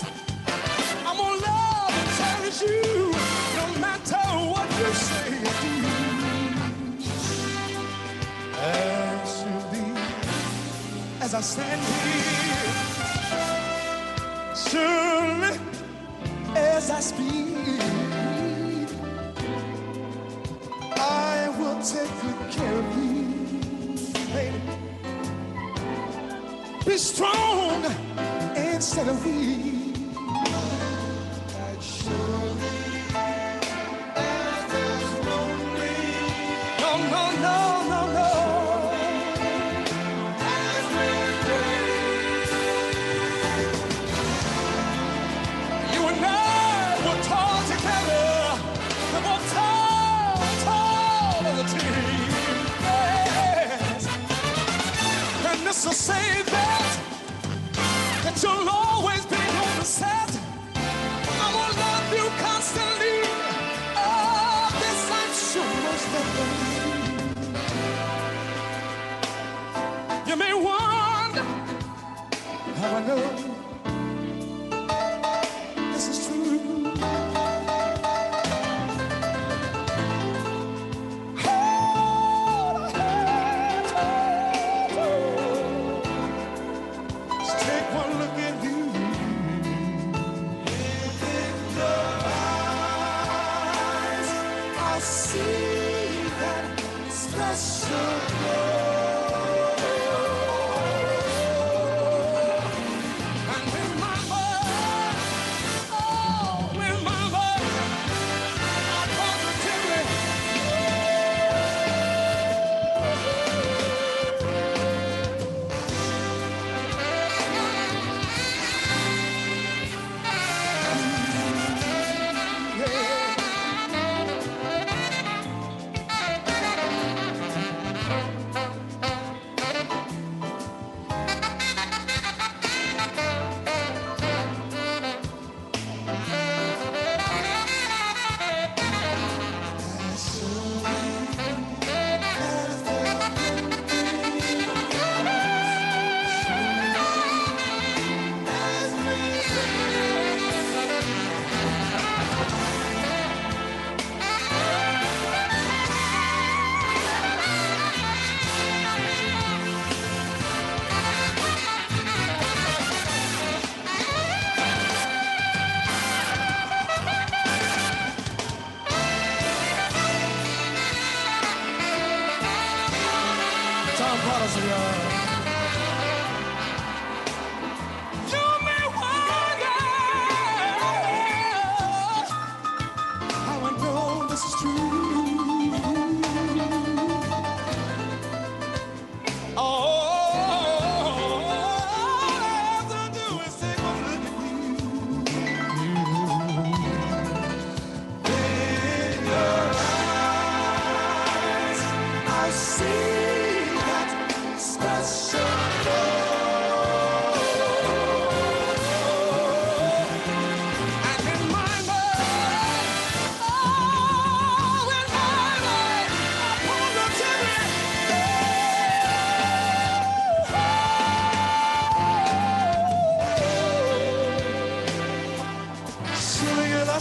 Speaker 2: I'm gonna love and cherish you no matter what you say or do. As you leave, as I stand here, surely as I speak, I will take good care of you, baby. Be strong instead of weak. And surely as there's no need, no, no, no, no, no. As we breathe, you and I were torn together, and we're torn of the team. Yes. And this will say that you'll always be on the set. I will love you constantly. Oh, this I'm sure most definitely. You may wonder how I know this is true. Just take one look at you. In your eyes, I see that special glow. And remember, oh, remember, I positively Tom Patterson, y'all. You may wonder how I know this is true. All I have to do is take a look at you.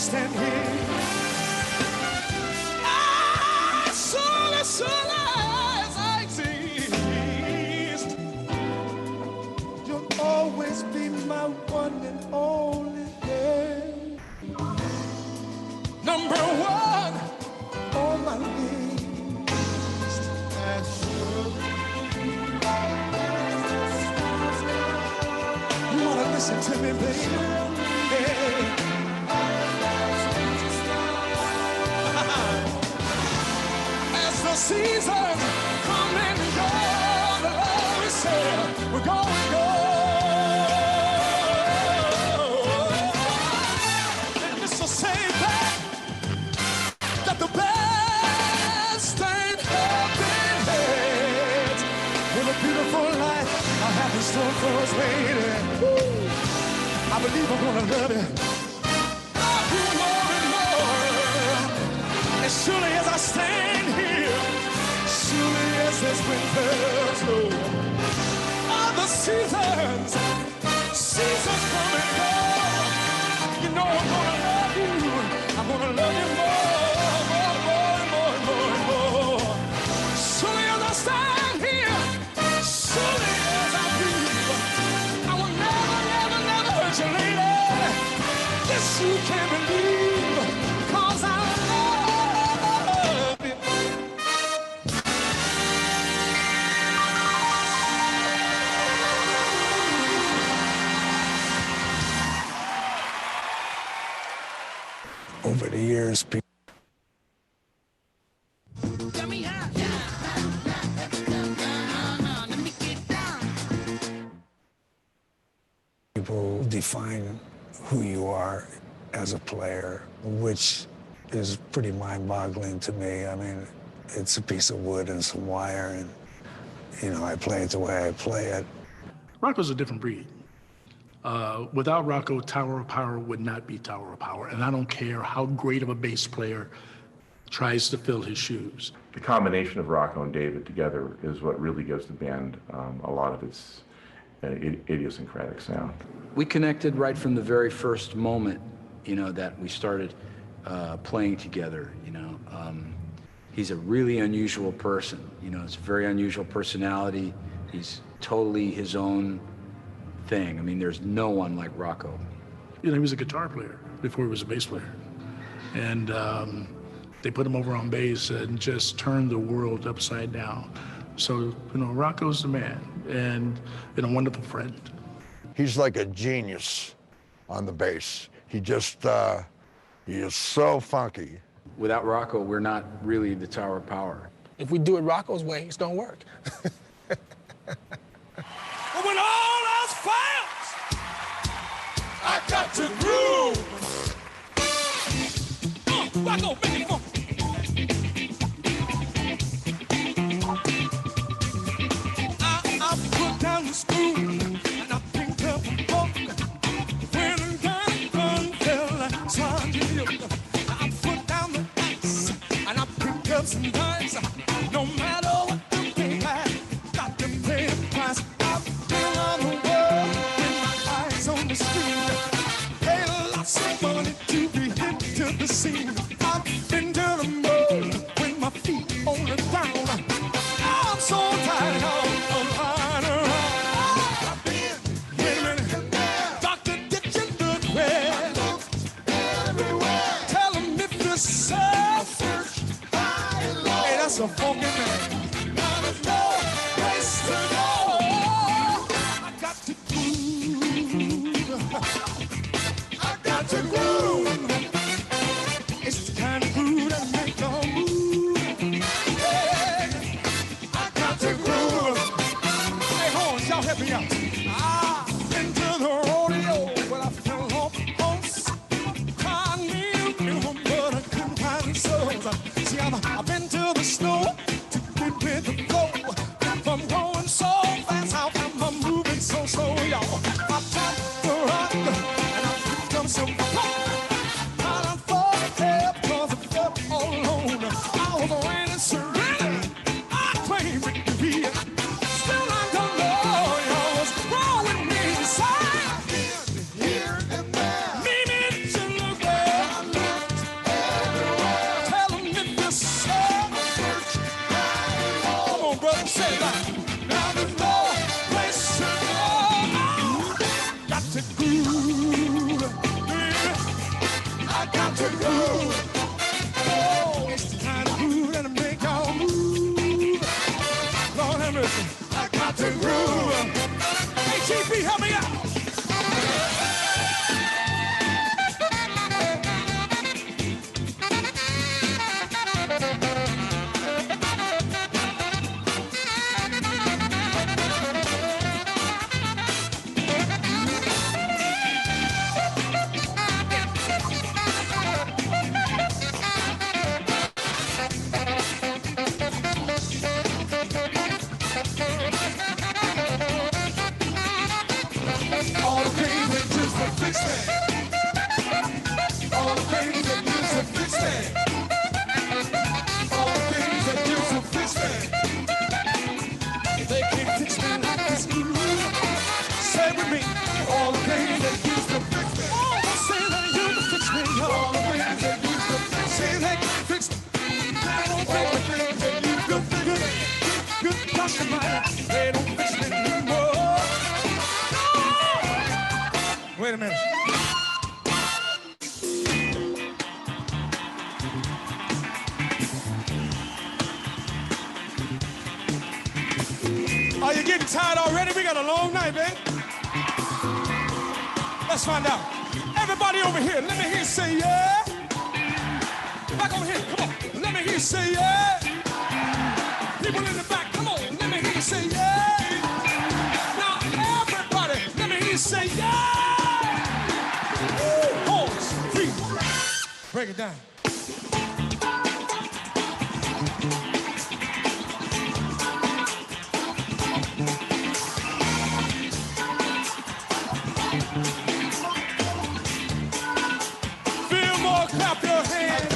Speaker 2: stand here. Soon as I exist, you'll always be my one and only girl. Number one on my list. You wanna listen to me, baby? Yeah. As the seasons come and go, the Lord is saying, we're going to go. And this will say that the best ain't happening yet. With a beautiful life, I have in store for us, lady. I believe I'm gonna love you. Love you more and more. As surely as I stand here, surely as this winter snow. All the seasons come and go. You know I'm gonna love you. I'm gonna love you more. Surely as I stand here, surely as I breathe, I will never hurt you, lady. This you can believe, 'cause I love you.
Speaker 11: Over the years, people define who you are as a player, which is pretty mind-boggling to me. I mean, it's a piece of wood and some wire, and, you know, I play it the way I play it.
Speaker 15: Rocco's a different breed. Without Rocco, Tower of Power would not be Tower of Power, and I don't care how great of a bass player tries to fill his shoes.
Speaker 10: The combination of Rocco and David together is what really gives the band a lot of its idiosyncratic sound.
Speaker 16: We connected right from the very first moment, you know, that we started playing together, you know. He's a really unusual person, you know, it's a very unusual personality. He's totally his own thing. I mean, there's no one like Rocco.
Speaker 15: You know, he was a guitar player before he was a bass player. And they put him over on bass and just turned the world upside down. So, you know, Rocco's the man and a wonderful friend.
Speaker 17: He's like a genius on the bass. He just, he is so funky.
Speaker 16: Without Rocco, we're not really the Tower of Power.
Speaker 11: If we do it Rocco's way, it's gonna work.
Speaker 2: But when all else fails, I got to groove. Rocco, make it fun. I put down the spoon and I picked up a fork. When I'm done, fell, swallowed. I put down the axe and I picked up some dice. No matter what the pay had, got to pay the price. I've been around the world with my eyes on the street. Paid lots of money to be hit to the scene. I've been to the moon with my feet on the ground. I'm so tired of lying around. I've been, wait a minute, doctor, did you look where? Everywhere. Tell him if you're selfish. Hey, that's a funky man. Now there's no place to go. I got to groove. I got to groove. It's the kind of groove that make no move. Hey, I got to groove. Hey, horns, y'all help me out. I've been to the rodeo where I fell off the horse. I knew but I couldn't find the souls. See, I've been to the snow to get with the flow. If I'm going so fast, how am I moving so slow, y'all? I tried to run and I picked up some rock. I done fought the tail because I felt all alone. I was raining surrender. I claim victory. Still like the Lord, y'all. fix me. All the things that used to fix me. All the things that used to fix me. They can't fix me like this. Say with me. All the things that used to fix me. Oh, say that used to fix me. All the things that used to fix me. Say they can fix me. All the things that used to fix me. Good customer, they don't fix me anymore. Wait a minute. Are you getting tired already? We got a long night, baby. Let's find out. Everybody over here, let me hear you say yeah. Back over here, come on. Let me hear you say yeah. People in the back, come on. Let me hear you say yeah. Now everybody, let me hear you say yeah. Horse, feet. Break it down. Fillmore, clap your hands.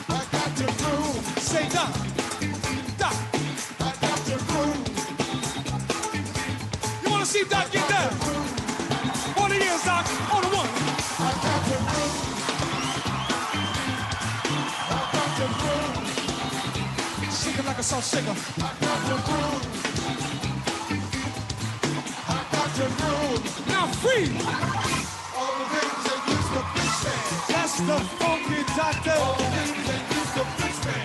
Speaker 2: I got your groove. Say Doc, Doc. I got your groove. You wanna see Doc get down? On the ears, Doc. On the one. I got your groove. I got your groove. Shaking like a salt shaker. I got your groove. I got your groove. Now free. All the things that used to fix me. That's the funky doctor. All the things that used to fix me.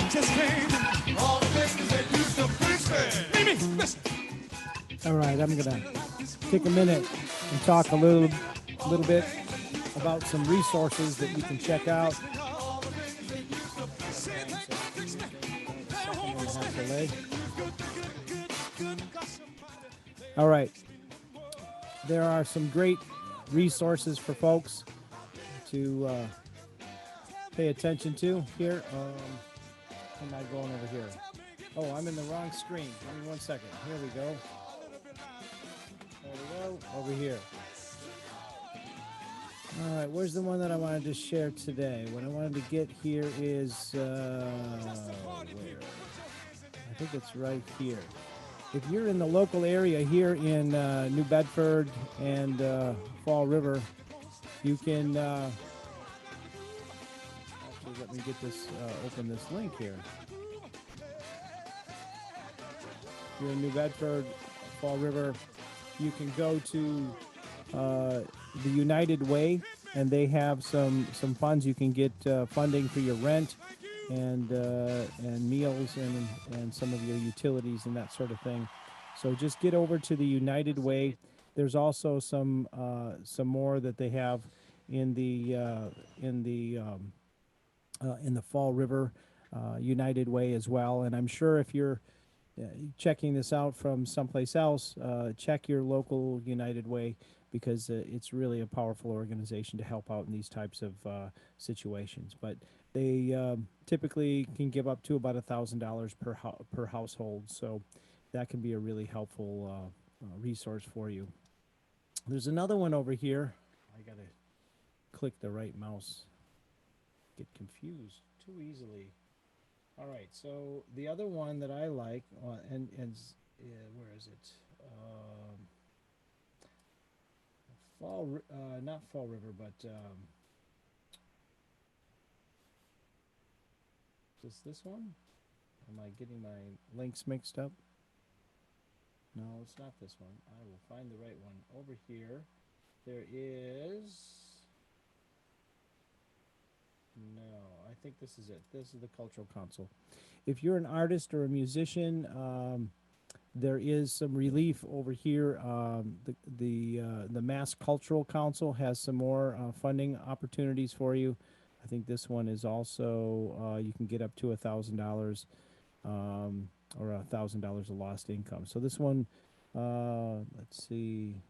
Speaker 2: Just came. All the things that used to fix me. Mimi, listen.
Speaker 1: All right, I'm gonna take a minute and talk a little bit about some resources that you can check out. All right, there are some great resources for folks to pay attention to here. How am I going over here? Oh, I'm in the wrong screen. Give me 1 second. Here we go. There we go. Over here. All right, where's the one that I wanted to share today? What I wanted to get here is, where? I think it's right here. If you're in the local area here in New Bedford and Fall River, you can, actually let me get this, open this link here. If you're in New Bedford, Fall River, you can go to the United Way, and they have some funds. You can get funding for your rent and meals and some of your utilities and that sort of thing. So just get over to the United Way. There's also some more that they have in the Fall River United Way as well. And I'm sure if you're checking this out from someplace else, check your local United Way, because it's really a powerful organization to help out in these types of situations. But they typically can give up to about $1,000 per household, so that can be a really helpful resource for you. There's another one over here. I gotta click the right mouse. Get confused too easily. All right, so the other one that I like, and where is it? Not Fall River, but is this one? Am I getting my links mixed up? No, it's not this one. I will find the right one. Over here, there is... No, I think this is it. This is the Cultural Council. If you're an artist or a musician, there is some relief over here. The Mass Cultural Council has some more funding opportunities for you. I think this one is also you can get up to $1,000 or $1,000 of lost income. So this one, let's see.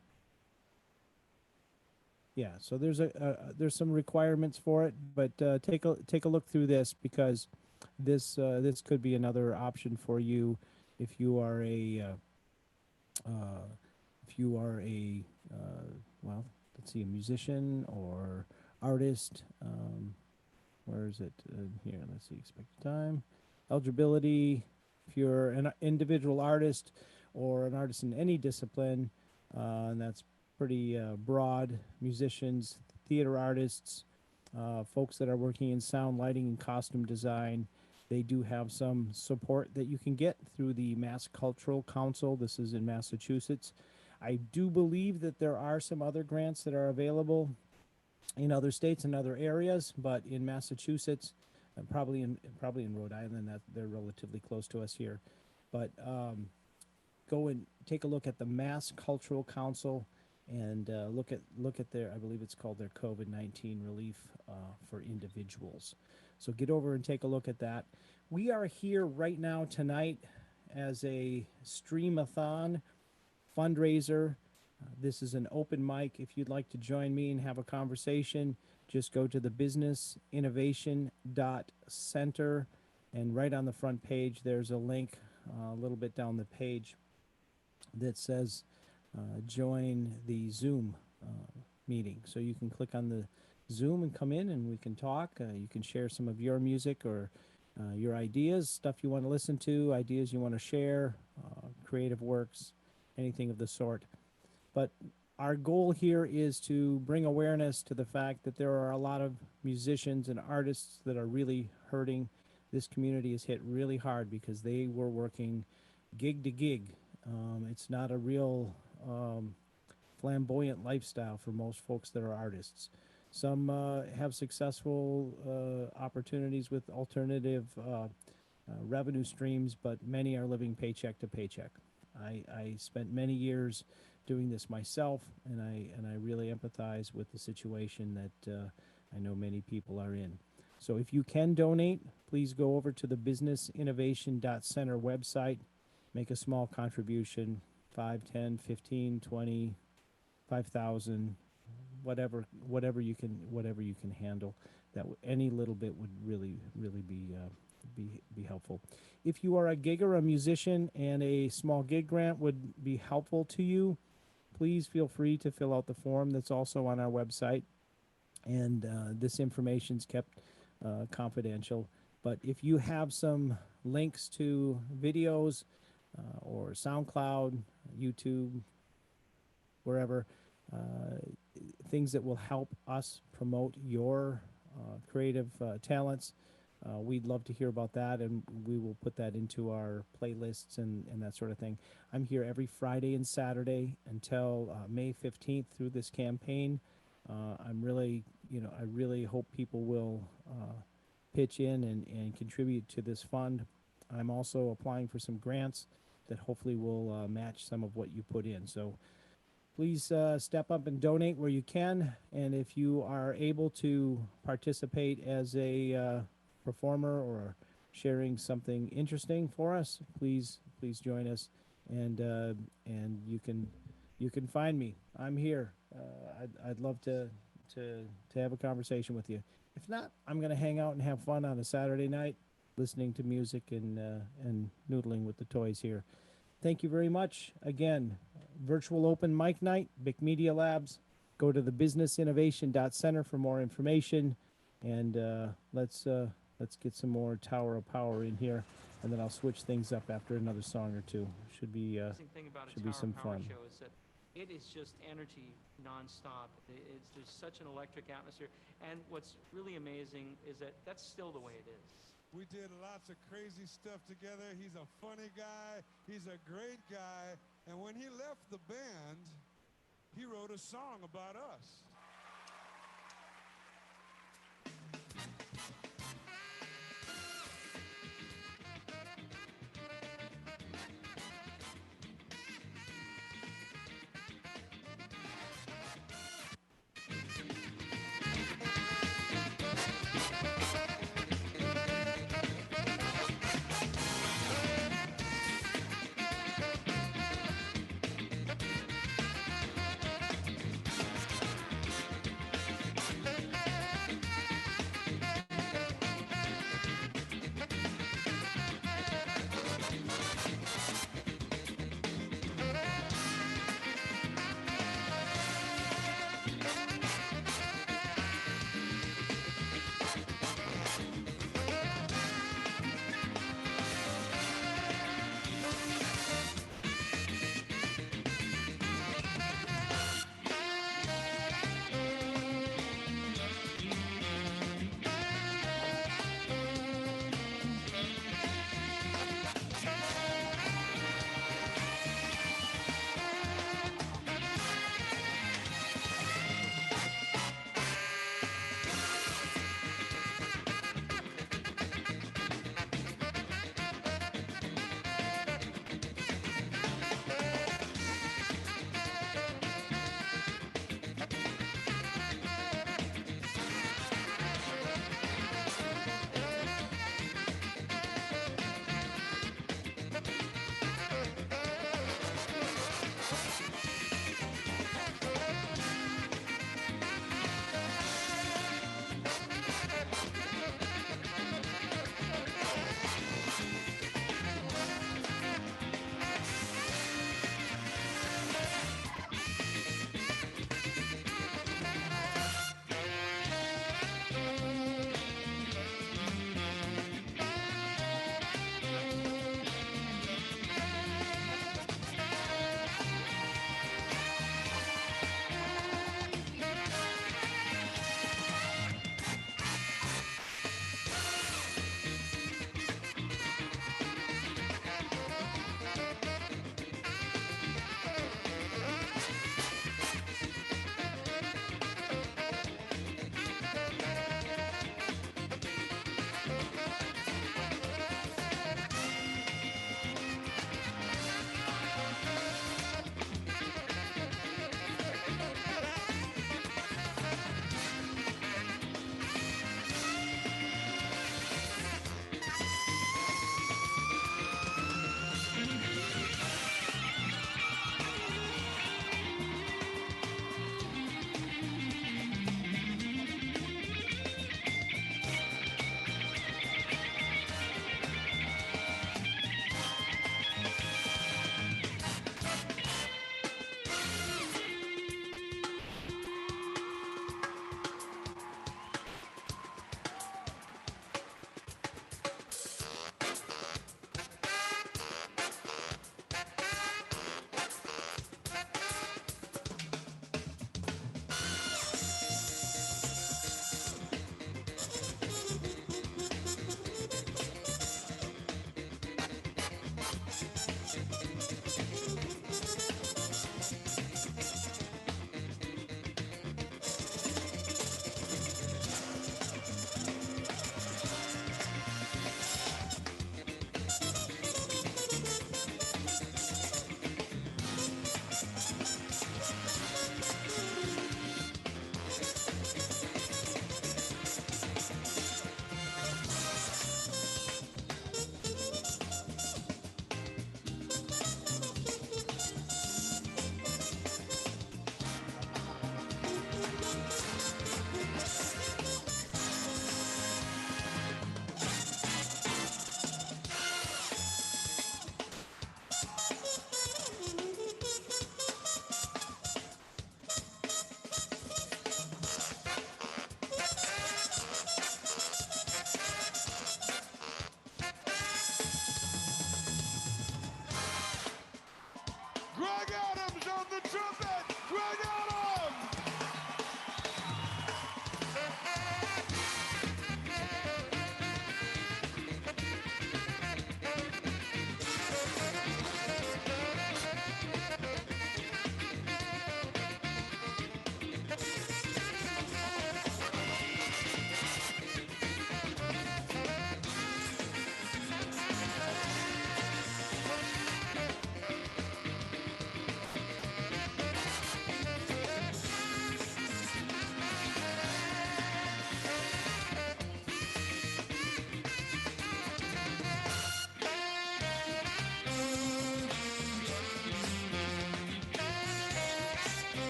Speaker 1: Yeah, so there's some requirements for it, but take a look through this, because this could be another option for you if you are a if you are a, well, let's see, a musician or artist, where is it? Here, let's see, expected time, eligibility. If you're an individual artist or an artist in any discipline, and that's pretty broad, musicians, theater artists, folks that are working in sound, lighting, and costume design, they do have some support that you can get through the Mass Cultural Council. This is in Massachusetts. I do believe that there are some other grants that are available in other states and other areas, but in Massachusetts, and probably in Rhode Island, that they're relatively close to us here. But go and take a look at the Mass Cultural Council and look at their, I believe it's called their COVID-19 relief for individuals. So get over and take a look at that. We are here right now tonight as a stream-a-thon fundraiser. This is an open mic. If you'd like to join me and have a conversation, just go to the businessinnovation.center, and right on the front page there's a link a little bit down the page that says join the Zoom meeting. So you can click on the Zoom and come in and we can talk. You can share some of your music or your ideas, stuff you want to listen to, ideas you want to share, creative works, anything of the sort. But our goal here is to bring awareness to the fact that there are a lot of musicians and artists that are really hurting. This community is hit really hard because they were working gig to gig. It's not a real flamboyant lifestyle for most folks that are artists. Some have successful opportunities with alternative revenue streams, but many are living paycheck to paycheck. I spent many years doing this myself, and I really empathize with the situation that I know many people are in. So if you can donate, please go over to the businessinnovation.center website, make a small contribution, 5, 10, 15, 20, 5,000, whatever you can handle. That any little bit would really be helpful. If you are a gig or a musician and a small gig grant would be helpful to you, please feel free to fill out the form that's also on our website. And this information is kept confidential. But if you have some links to videos or SoundCloud, YouTube, wherever, things that will help us promote your creative talents, we'd love to hear about that, and we will put that into our playlists and that sort of thing. I'm here every Friday and Saturday until May 15th through this campaign. I'm really, I really hope people will pitch in and contribute to this fund. I'm also applying for some grants that hopefully will match some of what you put in. So please step up and donate where you can. And if you are able to participate as a performer or sharing something interesting for us, please join us. And you can find me. I'm here. I'd love to have a conversation with you. If not, I'm going to hang out and have fun on a Saturday night, listening to music and noodling with the toys here. Thank you very much. Again, virtual open mic night, Big Media Labs. Go to the businessinnovation.center for more information. And let's get some more Tower of Power in here, and then I'll switch things up after another song or two. Should be some fun.
Speaker 8: Show is that it is just energy nonstop. There's such an electric atmosphere, and what's really amazing is that that's still the way it is.
Speaker 2: We did lots of crazy stuff together. He's a funny guy. He's a great guy. And when he left the band, he wrote a song about us.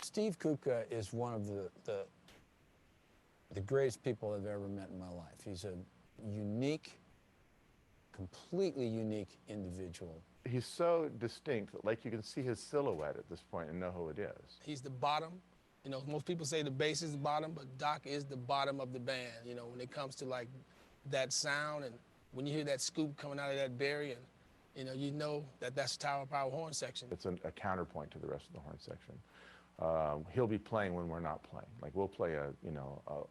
Speaker 11: Steve Kupka is one of the greatest people I've ever met in my life. He's a unique, completely unique individual.
Speaker 10: He's so distinct that, like, you can see his silhouette at this point and know who it is.
Speaker 18: He's the bottom. You know, most people say the bass is the bottom, but Doc is the bottom of the band, you know, when it comes to, like, that sound. And when you hear that scoop coming out of that Barry, and, you know that that's Tower Power horn section.
Speaker 10: It's a counterpoint to the rest of the horn section. He'll be playing when we're not playing. Like, we'll play a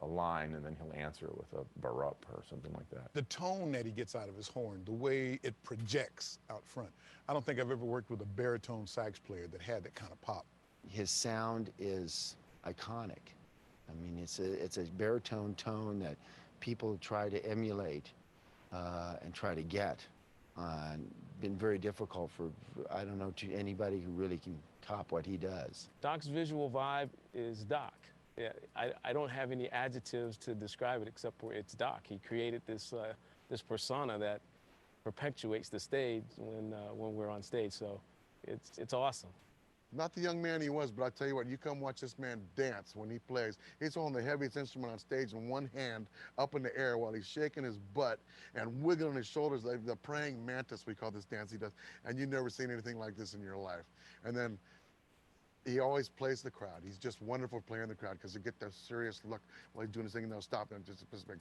Speaker 10: line, and then he'll answer it with a barup or something like that.
Speaker 19: The tone that he gets out of his horn, the way it projects out front. I don't think I've ever worked with a baritone sax player that had that kind of pop.
Speaker 20: His sound is iconic. I mean, it's a baritone tone that people try to emulate and try to get. Been very difficult for, I don't know, to anybody who really can top what he does.
Speaker 21: Doc's visual vibe is Doc. Yeah, I don't have any adjectives to describe it except for it's Doc. He created this this persona that perpetuates the stage when we're on stage. So it's awesome.
Speaker 17: Not the young man he was, but I tell you what, you come watch this man dance when he plays. He's holding the heaviest instrument on stage in one hand up in the air while he's shaking his butt and wiggling his shoulders like the praying mantis, we call this dance he does. And you've never seen anything like this in your life. And then he always plays the crowd. He's just wonderful playing the crowd because you get that serious look while he's doing his thing and they'll stop and just like,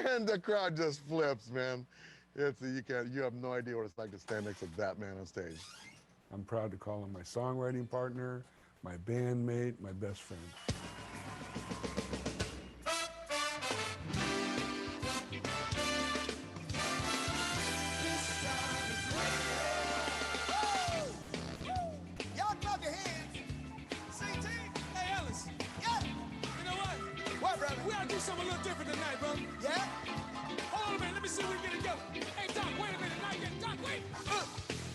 Speaker 17: and the crowd just flips, man. You have no idea what it's like to stand next to that man on stage.
Speaker 22: I'm proud to call him my songwriting partner, my bandmate, my best friend.
Speaker 2: Y'all clap your hands. CT. Hey, Ellis. Yeah. You know what? What, brother? We gotta do something a little different tonight, brother. Yeah? Hold on a minute. Let me see if we can get it together. Hey, Doc, wait a minute. Not yet. Doc, wait.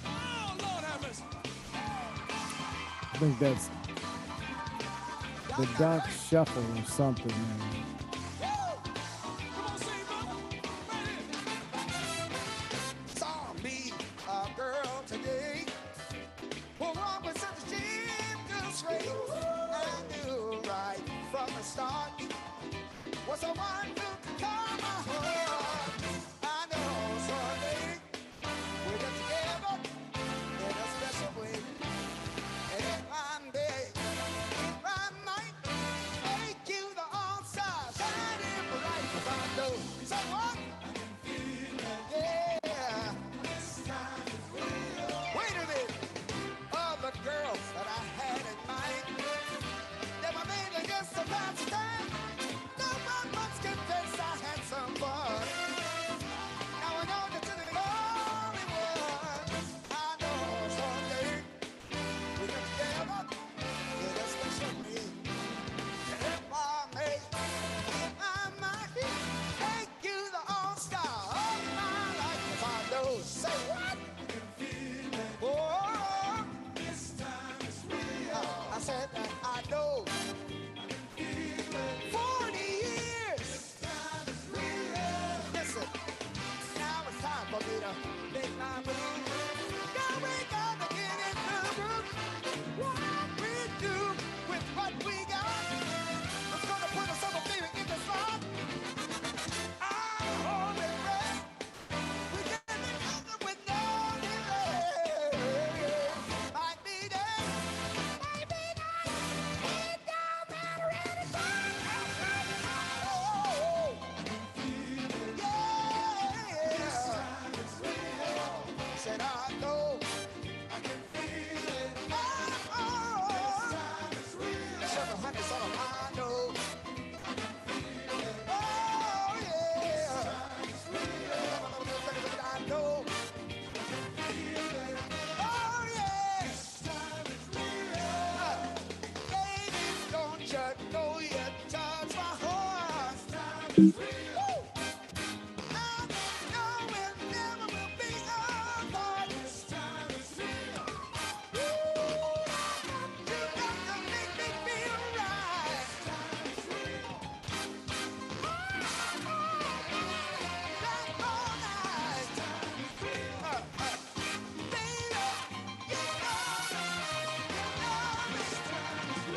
Speaker 2: Oh, Lord have mercy.
Speaker 1: I think that's the Doc Shuffle or something, man.
Speaker 2: Saw me a girl today who walked with such a gentle sway. I knew right from the start was the one who caught my heart. I know someday we'll get together in a special way. And one day I might make you the all-star, shining bright as I know. Say what? Yeah. Wait a minute. All the girls that I had in mind, they were mainly just a pastime. No one must confess I had some fun. Now I know that you're the only one. I know someday we get together in a special way. And if I may, I might make you the all-star of my life. If I know, say what? Oh, this time is real. I said that I know. 40 years. This time is real. Listen, now it's time for me to make my move. Now we gotta get in the groove. What we do with what we got, it's gonna put us on a feeling in the spot. I hold it right. We get together with no delay. Might be day, might be night. It don't matter any time. Oh, yeah. Said I know. I can feel it. Oh, sugar honey, son of I know. Oh, yeah. I know. Oh, yeah. Ladies, don't you know you touch my heart? Woo! I know it never will be apart. This time is real. Woo! You got to make me feel right. This time is real. Like all night. This time is real. Baby, you know this time is real.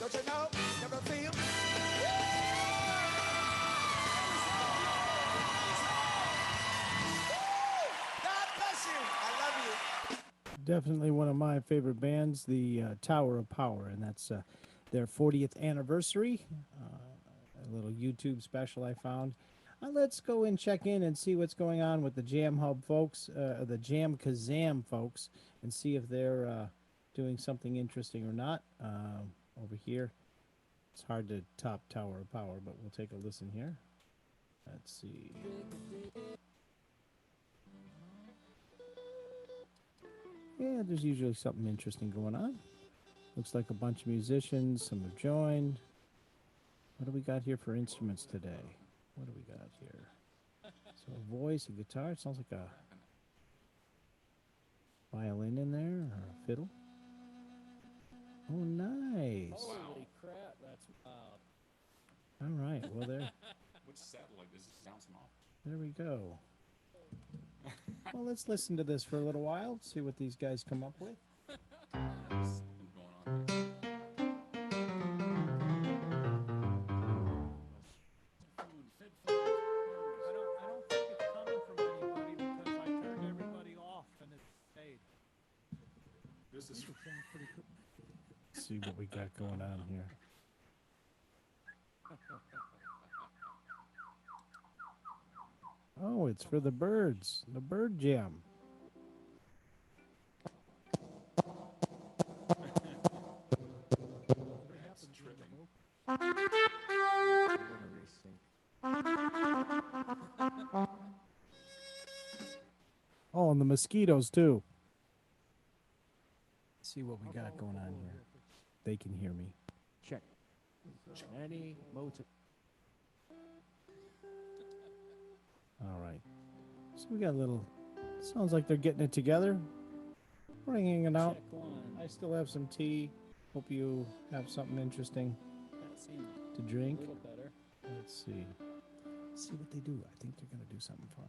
Speaker 2: Don't you know? Never feel. God bless you. I love you.
Speaker 1: Definitely one of my favorite bands, the Tower of Power, and that's their 40th anniversary. A little YouTube special I found. Let's go and check in and see what's going on with the Jam Hub folks, the Jam Kazam folks, and see if they're doing something interesting or not. Over here, it's hard to top Tower of Power, but we'll take a listen here. Let's see. Yeah, there's usually something interesting going on. Looks like a bunch of musicians. Some have joined. What do we got here for instruments today? What do we got here? So a voice, a guitar. It sounds like a violin in there or a fiddle. Oh, nice.
Speaker 3: Holy crap, that's wild.
Speaker 1: All right, well there.
Speaker 3: Which satellite does this sound small?
Speaker 1: There we go. Well, let's listen to this for a little while, see what these guys come up with.
Speaker 3: This is
Speaker 1: See what we got going on here. Oh, it's for the birds. The bird jam. Oh, and the mosquitoes too. Let's see what we got going on here. They can hear me. Check. Any motor. All right. So we got a little. Sounds like they're getting it together. We're hanging out.
Speaker 3: check one.
Speaker 1: I still have some tea. Hope you have something interesting
Speaker 3: That seemed
Speaker 1: to
Speaker 3: a
Speaker 1: drink.
Speaker 3: little better.
Speaker 1: Let's see. See what they do. I think they're gonna do something fun.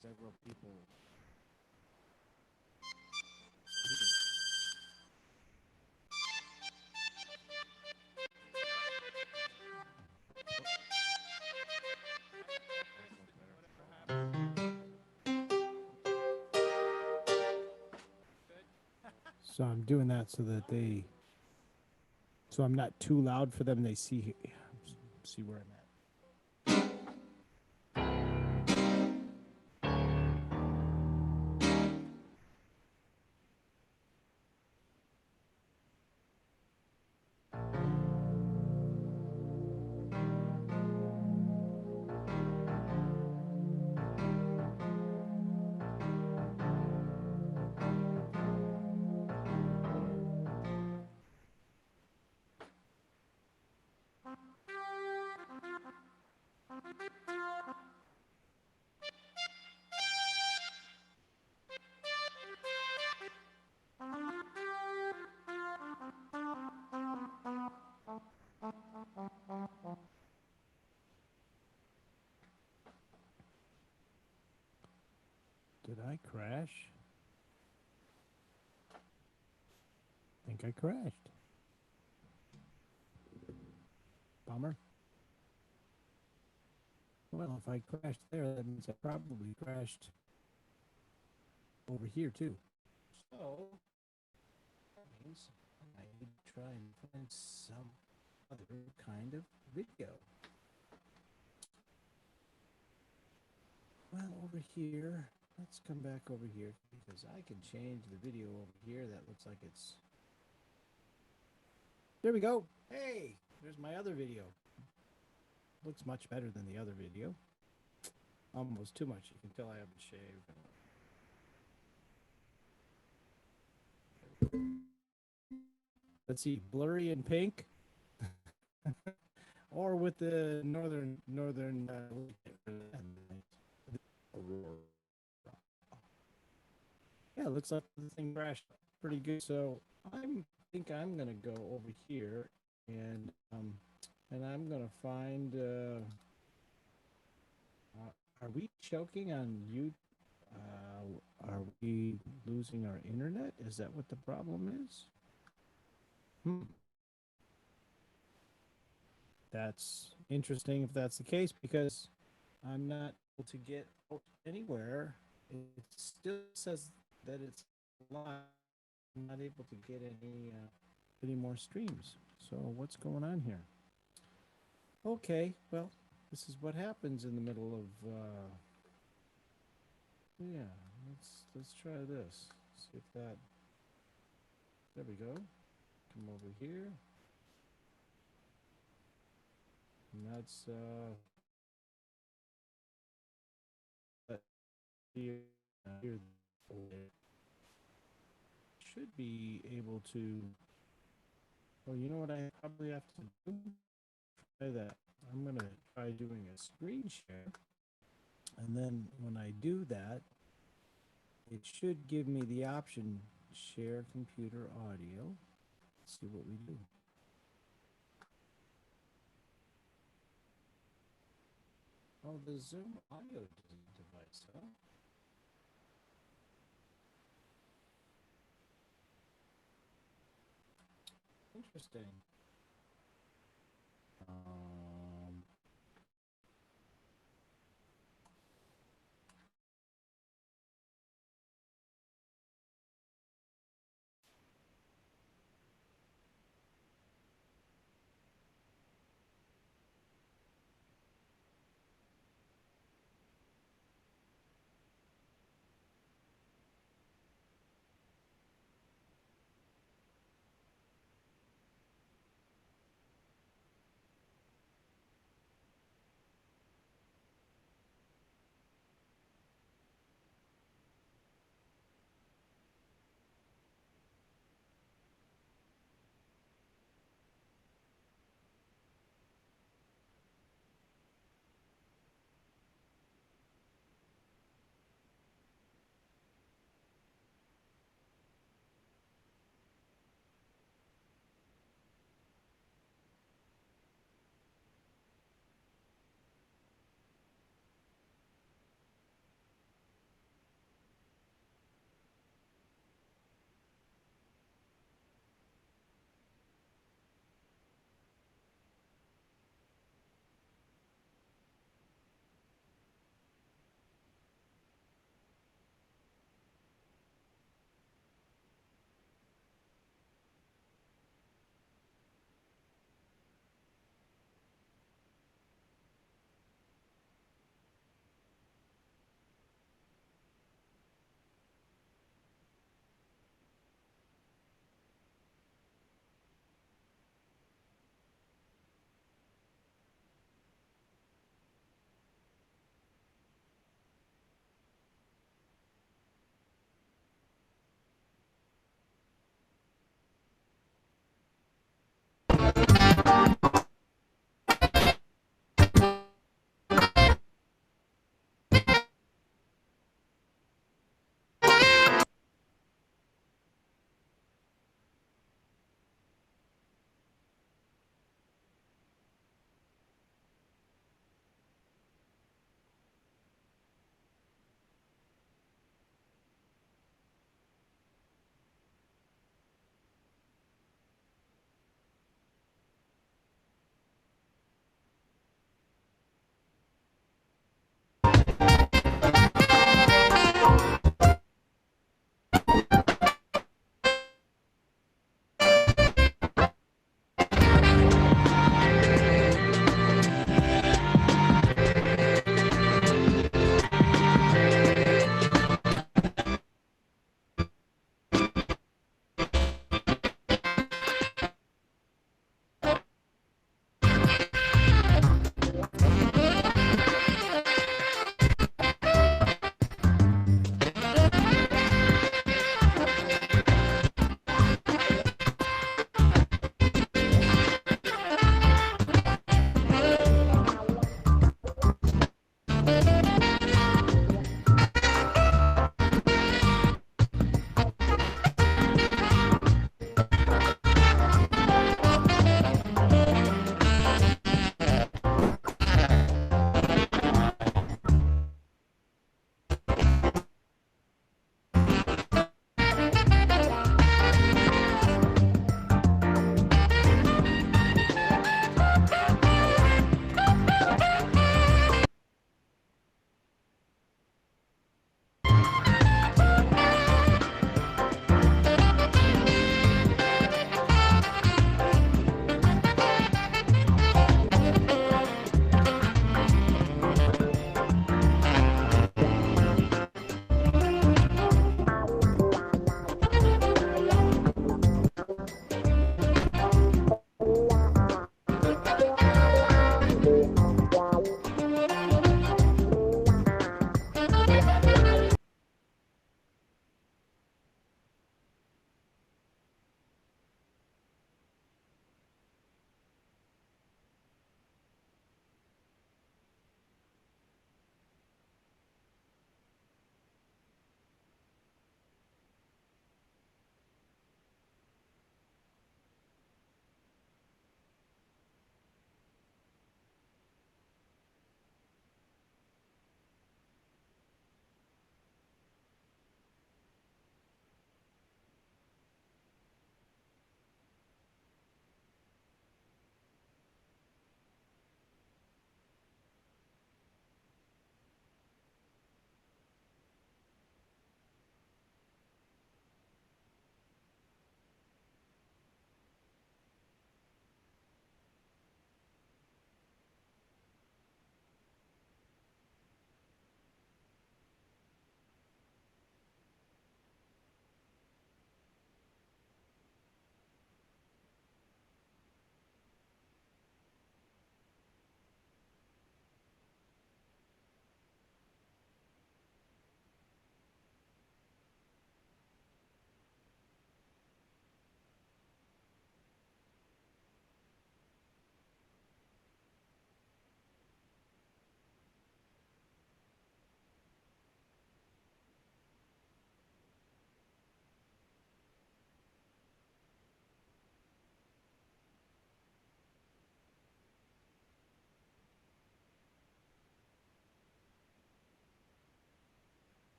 Speaker 1: Several people. So I'm doing that so that so I'm not too loud for them. They see where I'm at. Did I crash? I think I crashed. Bummer. Well, if I crashed there, that means I probably crashed over here too. So, that means I need to try and find some other kind of video. Well, over here, let's come back over here because I can change the video over here. That looks like it's... There we go. Hey, there's my other video. Looks much better than the other video. Almost too much. You can tell I haven't shaved. let's see, blurry and pink, or with the northern. Yeah, it looks like the thing crashed pretty good. So think I'm gonna go over here and I'm gonna find. Are we choking on you? Are we losing our internet? Is that what the problem is? That's interesting if that's the case, because I'm not able to get out anywhere. It still says that it's live. I'm not able to get any more streams. So what's going on here? Okay, well, this is what happens in the middle of yeah, let's try this. See if that. There we go. Come over here. And that's here. Should be able to. Oh, you know what I probably have to do? Try that. I'm gonna try doing a screen share, and then when I do that, it should give me the option share computer audio. Let's see what we do. Oh, the Zoom audio device, huh? Interesting.